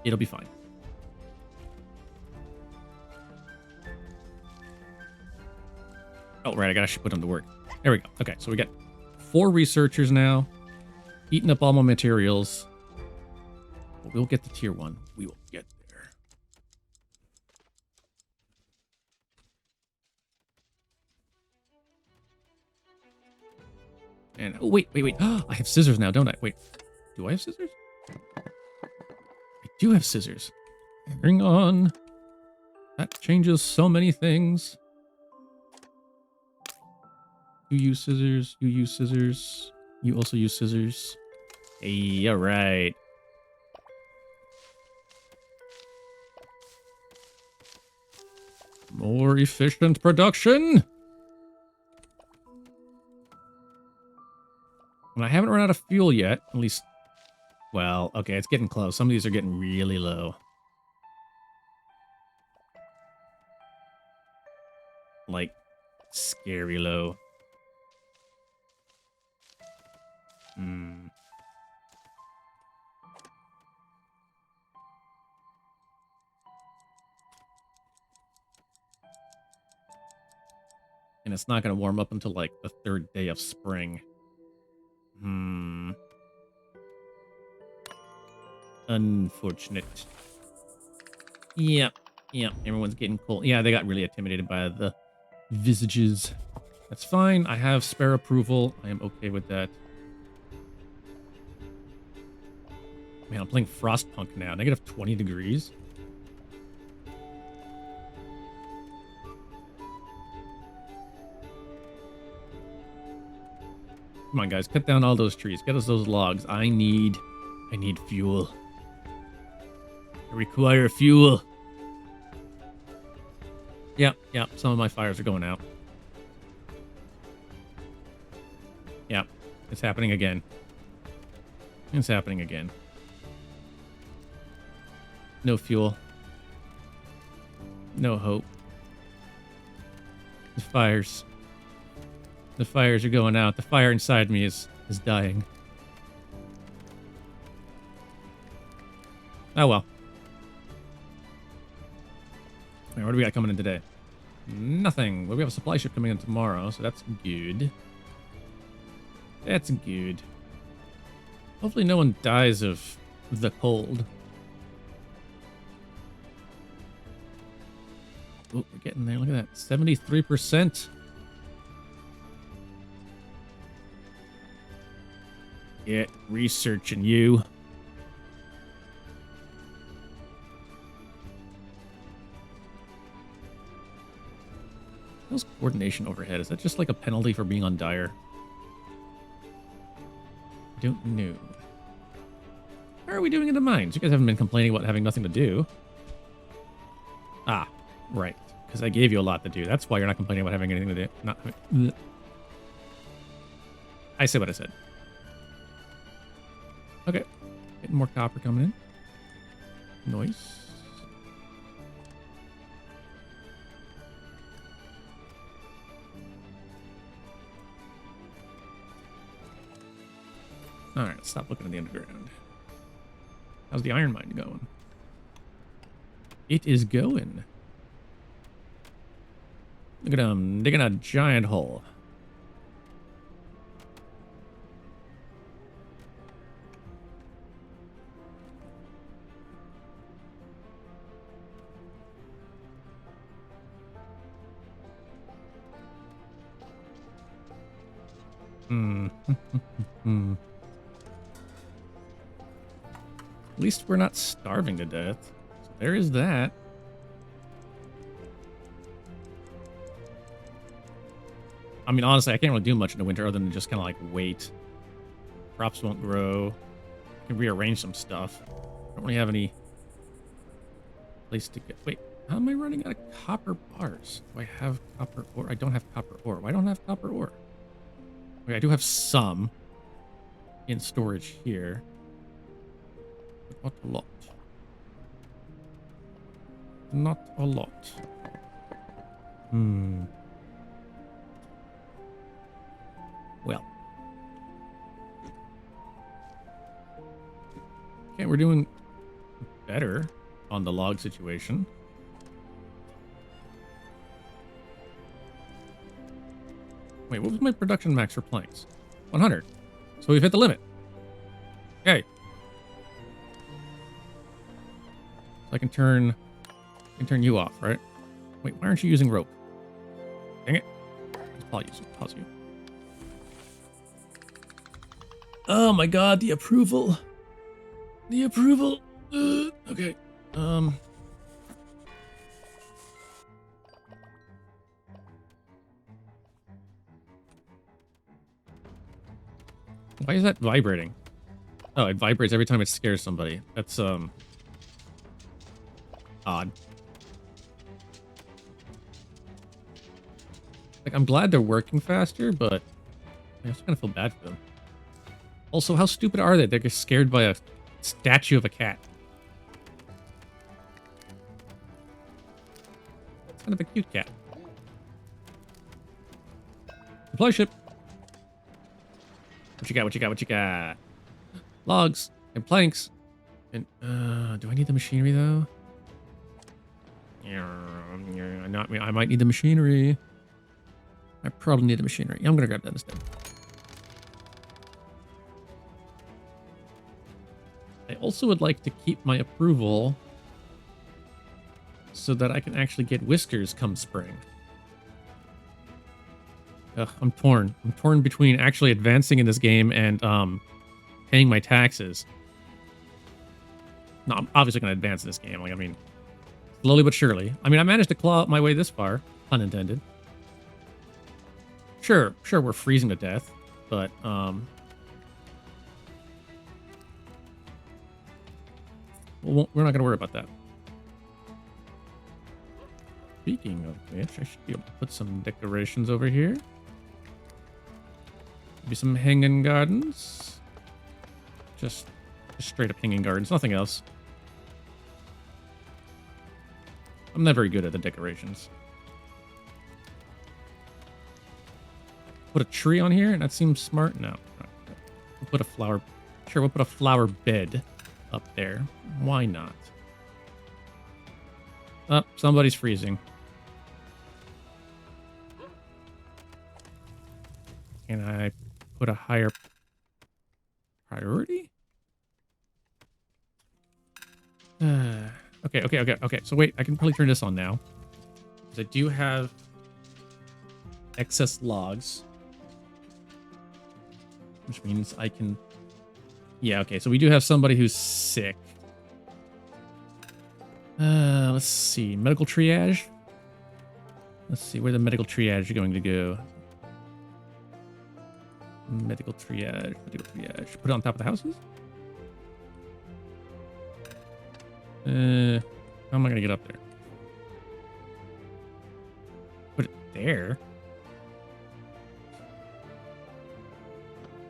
It'll be fine. Oh, right, I gotta put them to work. There we go. Okay, so we got 4 researchers now. Eating up all my materials. But we'll get to tier 1. We will get there. And, oh, wait. I have scissors now, don't I? Wait, do I have scissors? I do have scissors. Hang on. That changes so many things. You use scissors. You use scissors. You also use scissors. Hey, all right. More efficient production. And I haven't run out of fuel yet. At least, well, okay, it's getting close. Some of these are getting really low. Like, scary low. And it's not going to warm up until like the 3rd day of spring. Unfortunate. Yep. Yep. Everyone's getting cold. Yeah, they got really intimidated by the visages. That's fine. I have spare approval. I am okay with that. Man, I'm playing Frostpunk now. Negative 20 degrees. Come on, guys. Cut down all those trees. Get us those logs. I need fuel. I require fuel. Yep, yep. Some of my fires are going out. Yep. It's happening again. It's happening again. No fuel. No hope. The fires. The fires are going out. The fire inside me is dying. Oh well. Alright, what do we got coming in today? Nothing. Well, we have a supply ship coming in tomorrow, so that's good. That's good. Hopefully no one dies of the cold. Oh, we're getting there. Look at that. 73%. Get researching you. How's coordination overhead? Is that just like a penalty for being on dire? I don't know. How are we doing in the mines? You guys haven't been complaining about having nothing to do. Ah, right. Because I gave you a lot to do. That's why you're not complaining about having anything to do. Not. I said what I said. Okay. Getting more copper coming in. Nice. Alright, stop looking at the underground. How's the iron mine going? It is going. Look at him digging a giant hole. At least we're not starving to death. So there is that. I mean, honestly, I can't really do much in the winter other than just kind of like wait. Crops won't grow. I can rearrange some stuff. I don't really have any place to go. Wait, how am I running out of copper bars? Do I have copper ore? I don't have copper ore. Why don't I have copper ore? Okay, I do have some in storage here. But not a lot. Not a lot. Well. Okay, we're doing better on the log situation. Wait, what was my production max for planks? 100. So we've hit the limit. Okay. So I can turn you off, right? Wait, why aren't you using rope? Dang it. Let's pause you. Oh my god, the approval. The approval. Okay. Why is that vibrating? Oh, it vibrates every time it scares somebody. That's, odd. Like, I'm glad they're working faster, but I also kind of feel bad for them. Also, how stupid are they? They're just scared by a statue of a cat. It's kind of a cute cat. Supply ship. What you got? What you got? What you got? Logs and planks. And do I need the machinery though? Yeah, I might need the machinery. I probably need the machinery. I'm gonna grab that instead. I also would like to keep my approval so that I can actually get whiskers come spring. Ugh, I'm torn. I'm torn between actually advancing in this game and paying my taxes. No, I'm obviously going to advance in this game. Like, I mean, slowly but surely. I mean, I managed to claw my way this far, pun intended. Sure, we're freezing to death, but we're not going to worry about that. Speaking of which, I should be able to put some decorations over here. Maybe some hanging gardens. Just straight up hanging gardens, nothing else. I'm not very good at the decorations. Put a tree on here? That seems smart. No. We'll put a flower. Sure, we'll put a flower bed up there. Why not? Oh, somebody's freezing. Can I put a higher priority? Okay. So wait, I can probably turn this on now. Because I do have excess logs. Which means I can... Yeah, okay. So we do have somebody who's sick. Let's see. Medical triage? Let's see. Where the medical triage are going to go. Medical triage. Put it on top of the houses? How am I going to get up there? Put it there?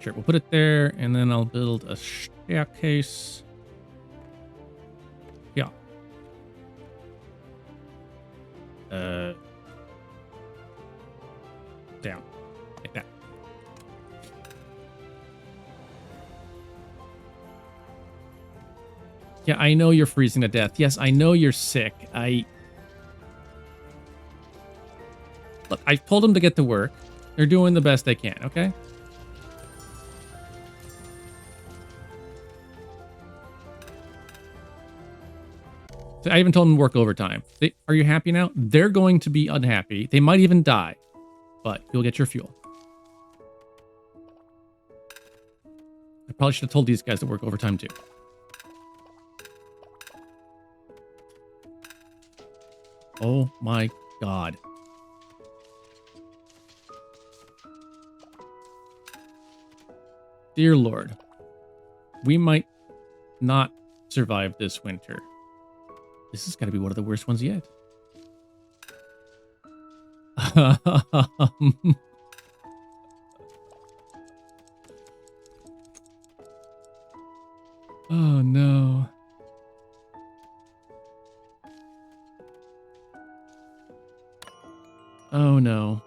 Sure, we'll put it there, and then I'll build a staircase. Yeah. Down. Like that. Yeah, I know you're freezing to death. Yes, I know you're sick. Look, I've told them to get to work. They're doing the best they can, okay? So I even told them to work overtime. Are you happy now? They're going to be unhappy. They might even die, but you'll get your fuel. I probably should have told these guys to work overtime too. Oh my God. Dear Lord, we might not survive this winter. This has got to be one of the worst ones yet. Oh no. Oh no.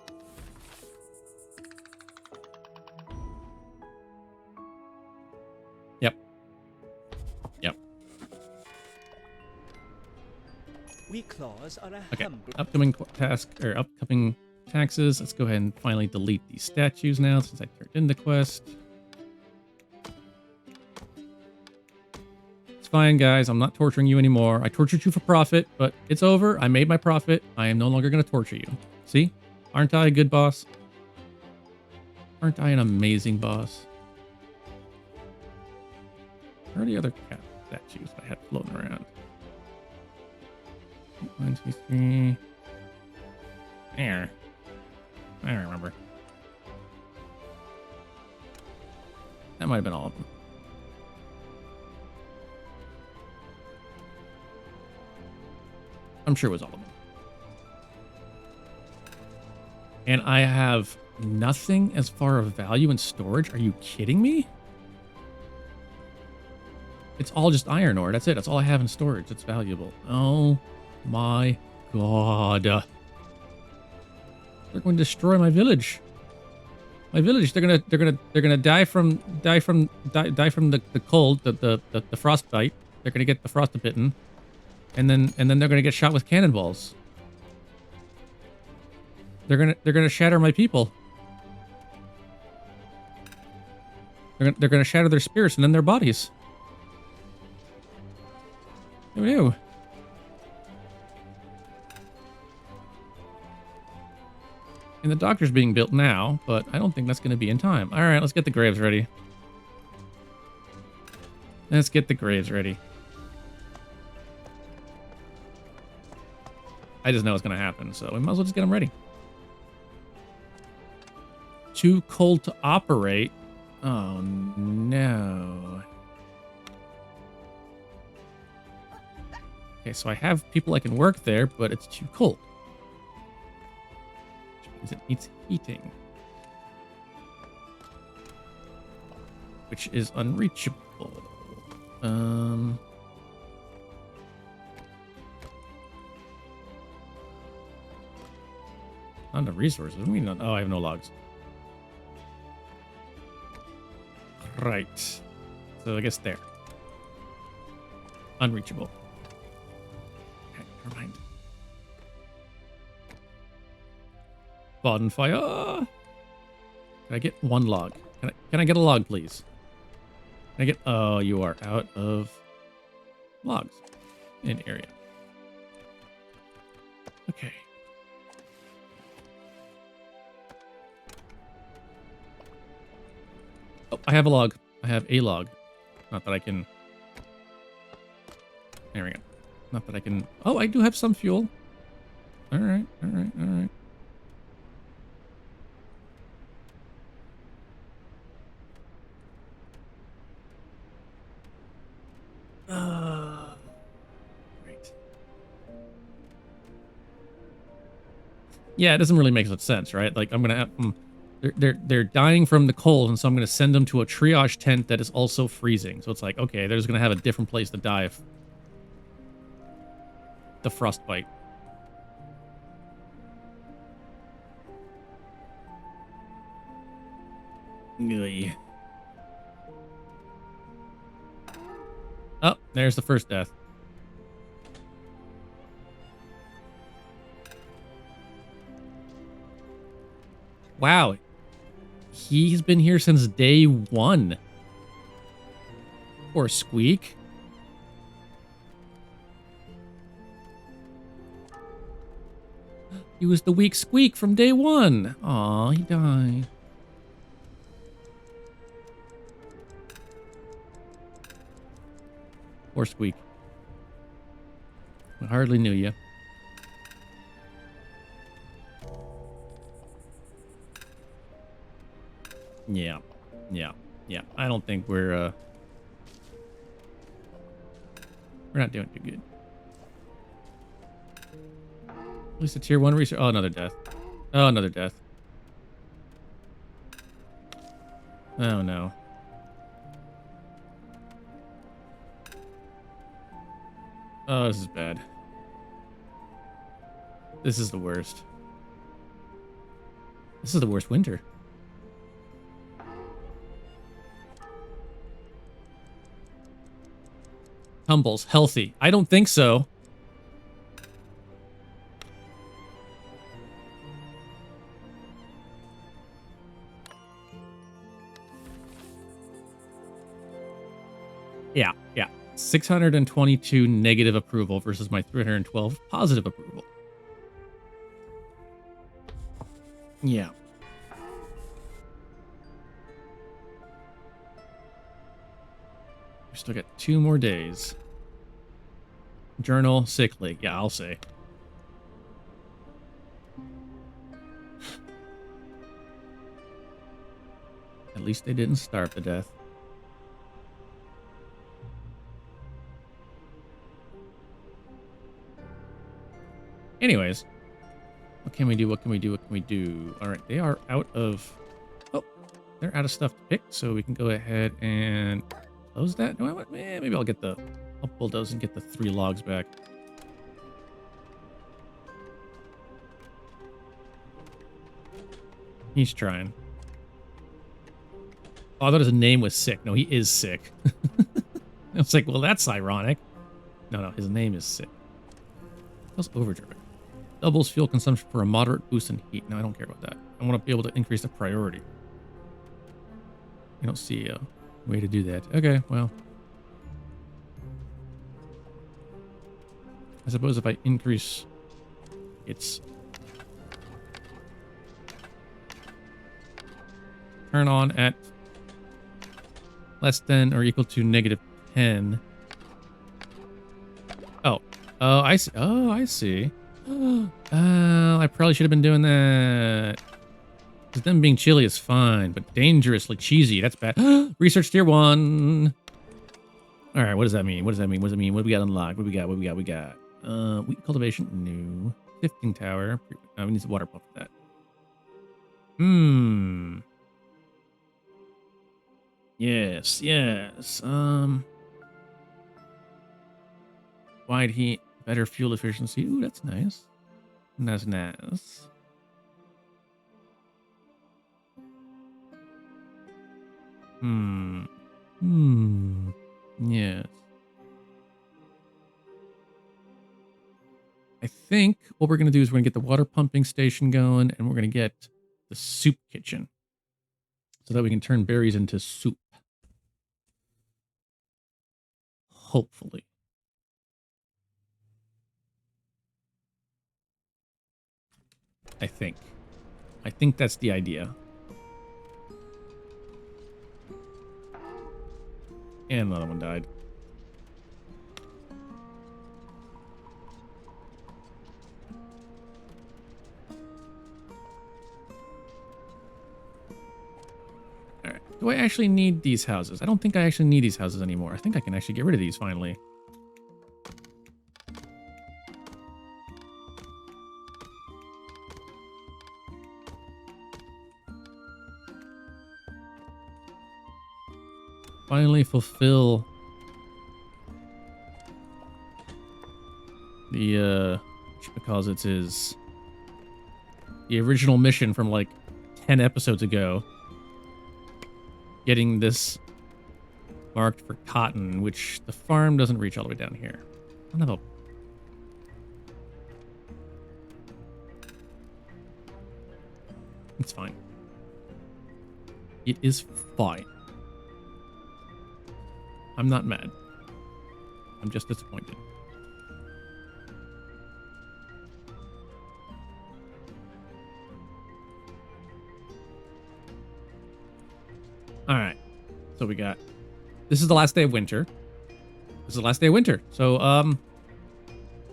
Yep. We claws are a Okay. humble... Upcoming upcoming taxes. Let's go ahead and finally delete these statues now since I turned in the quest. It's fine, guys. I'm not torturing you anymore. I tortured you for profit, but it's over. I made my profit. I am no longer going to torture you. See? Aren't I a good boss? Aren't I an amazing boss? Where are the other cat statues I had floating around? 1, 2, 3. There. I don't remember. That might have been all of them. I'm sure it was all of them. And I have nothing as far as value and storage. Are you kidding me? It's all just iron ore. That's it. That's all I have in storage. It's valuable. Oh my God. They're going to destroy my village. My village. They're gonna die from the cold, the frostbite. They're gonna get the frostbitten, and then they're gonna get shot with cannonballs. They're gonna shatter my people. They're gonna shatter their spirits and then their bodies. Ew. And the doctor's being built now, but I don't think that's going to be in time. All right, let's get the graves ready. Let's get the graves ready. I just know it's going to happen, so we might as well just get them ready. Too cold to operate. Oh, no. Okay, so I have people I can work there, but it's too cold. Which means it needs heating. Which is unreachable. Not enough resources. What do you mean? Oh, I have no logs. Right. So I guess there. Unreachable. Okay, never mind. Bonfire. Can I get one log? Can I get a log, please? Can I get... Oh, you are out of logs in area. Okay. Oh, I have a log. I have a log. Not that I can... There we go. Not that I can... Oh, I do have some fuel. All right, all right, all right. Right. Yeah, it doesn't really make much sense, right? Like, I'm gonna have... They're dying from the cold, and so I'm going to send them to a triage tent that is also freezing. So it's like, okay, they're just going to have a different place to die if the frostbite. Ugh. Oh, there's the first death. Wow. He's been here since day one. Poor Squeak. He was the weak Squeak from day one. Aw, he died. Poor Squeak. I hardly knew you. Yeah. Yeah. Yeah. I don't think we're not doing too good. At least a tier 1 research. Oh, another death. Oh, another death. Oh, no. Oh, this is bad. This is the worst. This is the worst winter. Tumbles. Healthy. I don't think so. Yeah, yeah. 622 negative approval versus my 312 positive approval. Yeah. We still got 2 more days. Journal, sick leave. Yeah, I'll say. At least they didn't starve to death. Anyways, what can we do? What can we do? What can we do? All right, they are out of... Oh, they're out of stuff to pick, so we can go ahead and close that. No, maybe I'll get the... I'll bulldoze and get the 3 logs back. He's trying. Oh, I thought his name was Sick. No, he is sick. I was like, well, that's ironic. No, his name is Sick. How's overdrive? Doubles fuel consumption for a moderate boost in heat. No, I don't care about that. I want to be able to increase the priority. I don't see a way to do that. Okay, well. I suppose if I increase its turn on at less than or equal to -10. Oh. Oh, I see. Oh, I see. Oh, I probably should have been doing that. Because them being chilly is fine, but dangerously cheesy. That's bad. Research tier 1. All right, what does that mean? What does that mean? What does it mean? What do we got unlocked? What do we got? What do we got? We got wheat cultivation. No. Sifting tower. Oh, we need the water pump for that. Yes, yes. Wide heat, better fuel efficiency. Ooh, that's nice. That's nice. Yes. I think what we're going to do is we're going to get the water pumping station going, and we're going to get the soup kitchen so that we can turn berries into soup. Hopefully. I think. I think that's the idea. And another one died. All right. Do I actually need these houses? I don't think I actually need these houses anymore. I think I can actually get rid of these finally. Finally fulfill the because it is the original mission from like 10 episodes ago. Getting this marked for cotton, which the farm doesn't reach all the way down here. I don't have a... It's fine. It is fine. I'm not mad. I'm just disappointed. All right. So we got... This is the last day of winter. This is the last day of winter. So,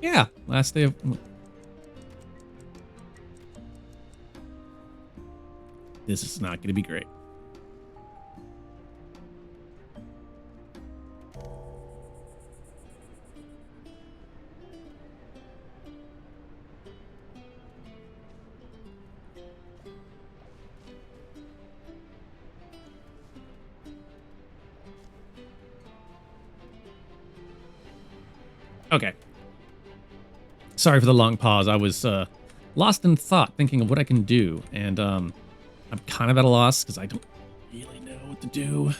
yeah. Last day of... This is not going to be great. Okay. Sorry for the long pause. I was lost in thought, thinking of what I can do, and I'm kind of at a loss because I don't really know what to do.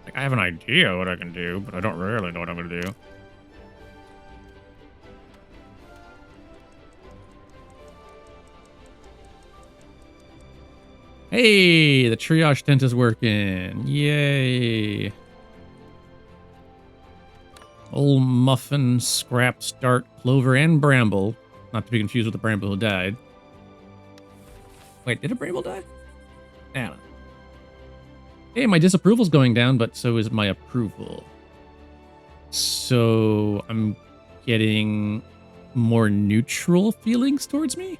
Like, I have an idea what I can do, but I don't really know what I'm going to do. Hey, the triage tent is working. Yay. Old Muffin, Scrap, Start, Clover, and Bramble. Not to be confused with the Bramble who died. Wait, did a Bramble die? Anna. Hey, my disapproval's going down, but so is my approval. So I'm getting more neutral feelings towards me?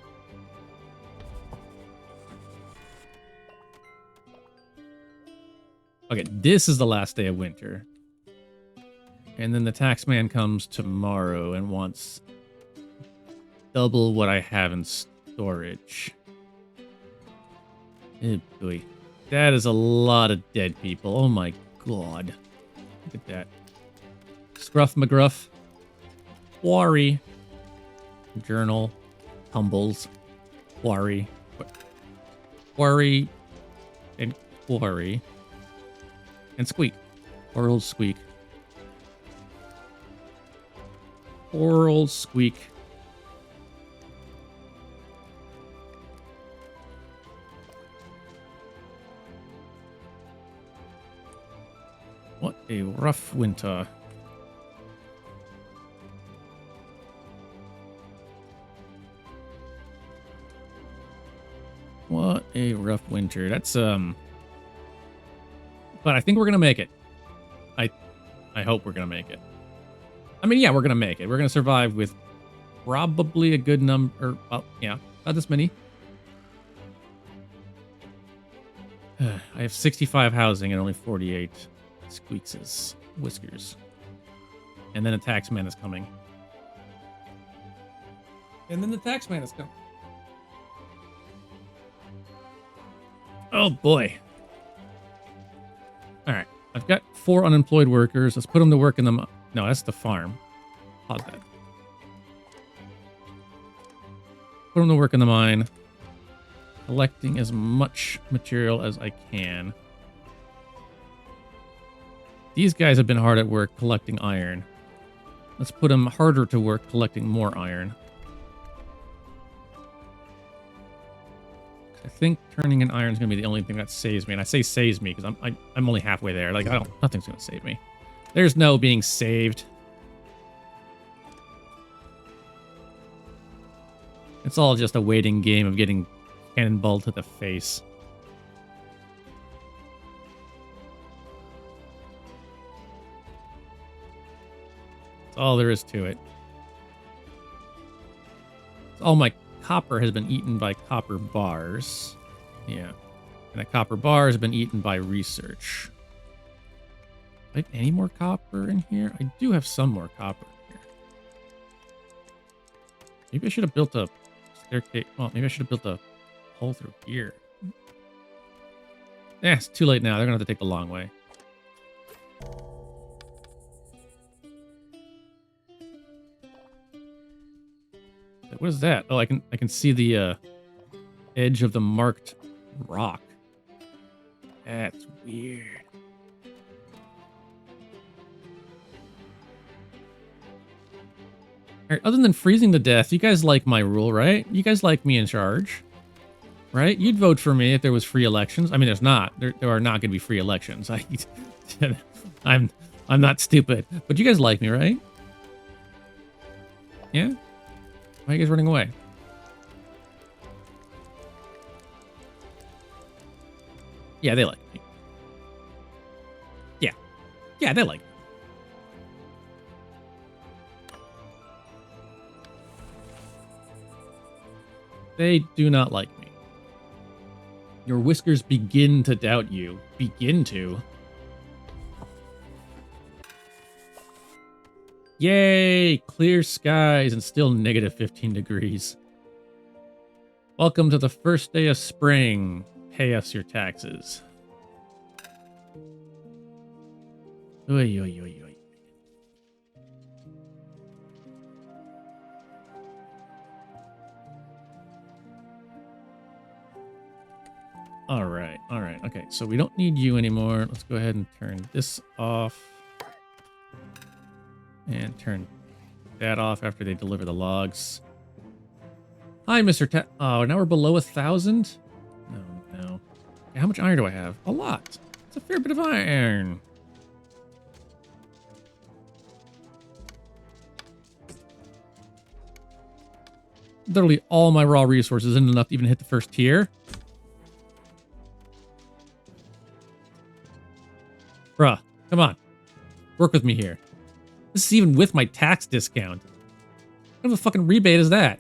Okay, this is the last day of winter. And then the taxman comes tomorrow and wants double what I have in storage. Oh boy. That is a lot of dead people. Oh my god. Look at that. Scruff McGruff. Quarry. Journal. Tumbles. Quarry. Quarry. And quarry. And squeak. Poor old squeak. Poor old squeak. What a rough winter. rough winter. That's but I think we're gonna make it. I hope we're gonna make it. I mean, yeah, we're gonna make it. We're gonna survive with probably a good number. Well, yeah, not this many. I have 65 housing and only 48 squeakses, whiskers. And then a taxman is coming. And then the taxman is coming. Oh boy. All right. I've got 4 unemployed workers. Let's put them to work in the... No, that's the farm. Pause that. Put them to work in the mine. Collecting as much material as I can. These guys have been hard at work collecting iron. Let's put them harder to work collecting more iron. I think turning in iron is going to be the only thing that saves me. And I say saves me because I'm only halfway there. Like, nothing's going to save me. There's no being saved. It's all just a waiting game of getting cannonball to the face. That's all there is to it. All my copper has been eaten by copper bars. Yeah. And the copper bar has been eaten by research. Do I have any more copper in here? I do have some more copper in here. Maybe I should have built a staircase. Well, maybe I should have built a hole through here. Yeah, it's too late now. They're gonna have to take the long way. What is that? Oh, I can see the edge of the marked rock. That's weird. All right, other than freezing to death, you guys like my rule, right? You guys like me in charge. Right? You'd vote for me if there was free elections. I mean, there's not. There are not going to be free elections. I'm not stupid. But you guys like me, right? Yeah? Why are you guys running away? Yeah, they like me. Yeah. Yeah, they like me. They do not like me. Your whiskers begin to doubt you. Begin to. Yay! Clear skies and still negative 15 degrees. Welcome to the first day of spring. Pay us your taxes. Oy, oy, oy, oy. All right. Okay, so we don't need you anymore. Let's go ahead and turn this off. And turn that off after they deliver the logs. Hi, Mr. Oh, now we're below 1,000? No. Okay, how much iron do I have? A lot. It's a fair bit of iron. Literally all my raw resources isn't enough to even hit the first tier. Bruh, come on. Work with me here. This is even with my tax discount. What kind of a fucking rebate is that?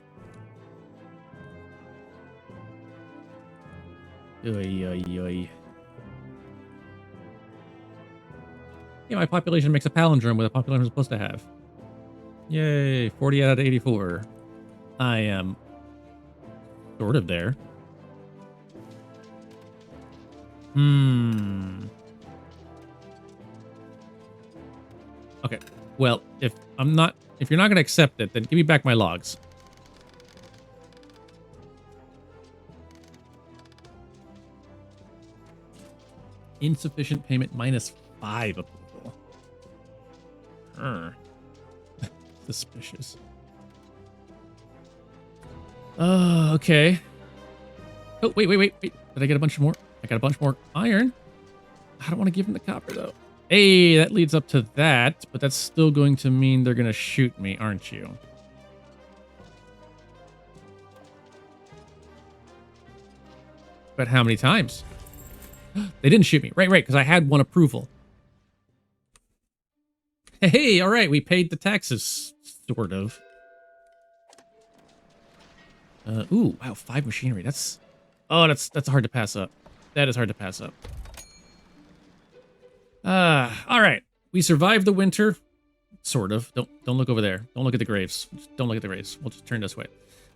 Oy, oy, oy. Yeah, my population makes a palindrome with a population I'm supposed to have. Yay, 40 out of 84. I am sort of there. Okay. Well, if you're not going to accept it, then give me back my logs. Insufficient payment -5 approval. Suspicious. Okay. Oh, wait. Did I get a bunch more? I got a bunch more iron. I don't want to give them the copper, though. Hey, that leads up to that, but that's still going to mean they're going to shoot me, aren't you? But how many times? They didn't shoot me. Right, because I had one approval. Hey, all right, we paid the taxes, sort of. Ooh, wow, 5 machinery. That's hard to pass up. That is hard to pass up. All right. We survived the winter, sort of. Don't look over there. Don't look at the graves. Just don't look at the graves. We'll just turn this way.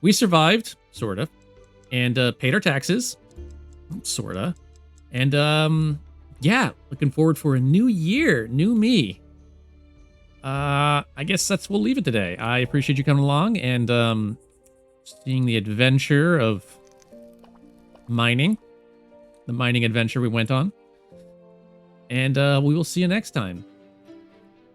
We survived, sort of, and paid our taxes, sort of. And yeah, looking forward for a new year, new me. I guess we'll leave it today. I appreciate you coming along and seeing the adventure of mining, the mining adventure we went on. And we will see you next time.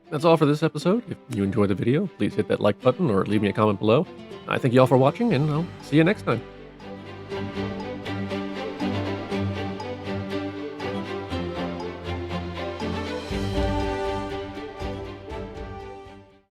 That's all for this episode. If you enjoyed the video, please hit that like button or leave me a comment below. I thank you all for watching, and I'll see you next time.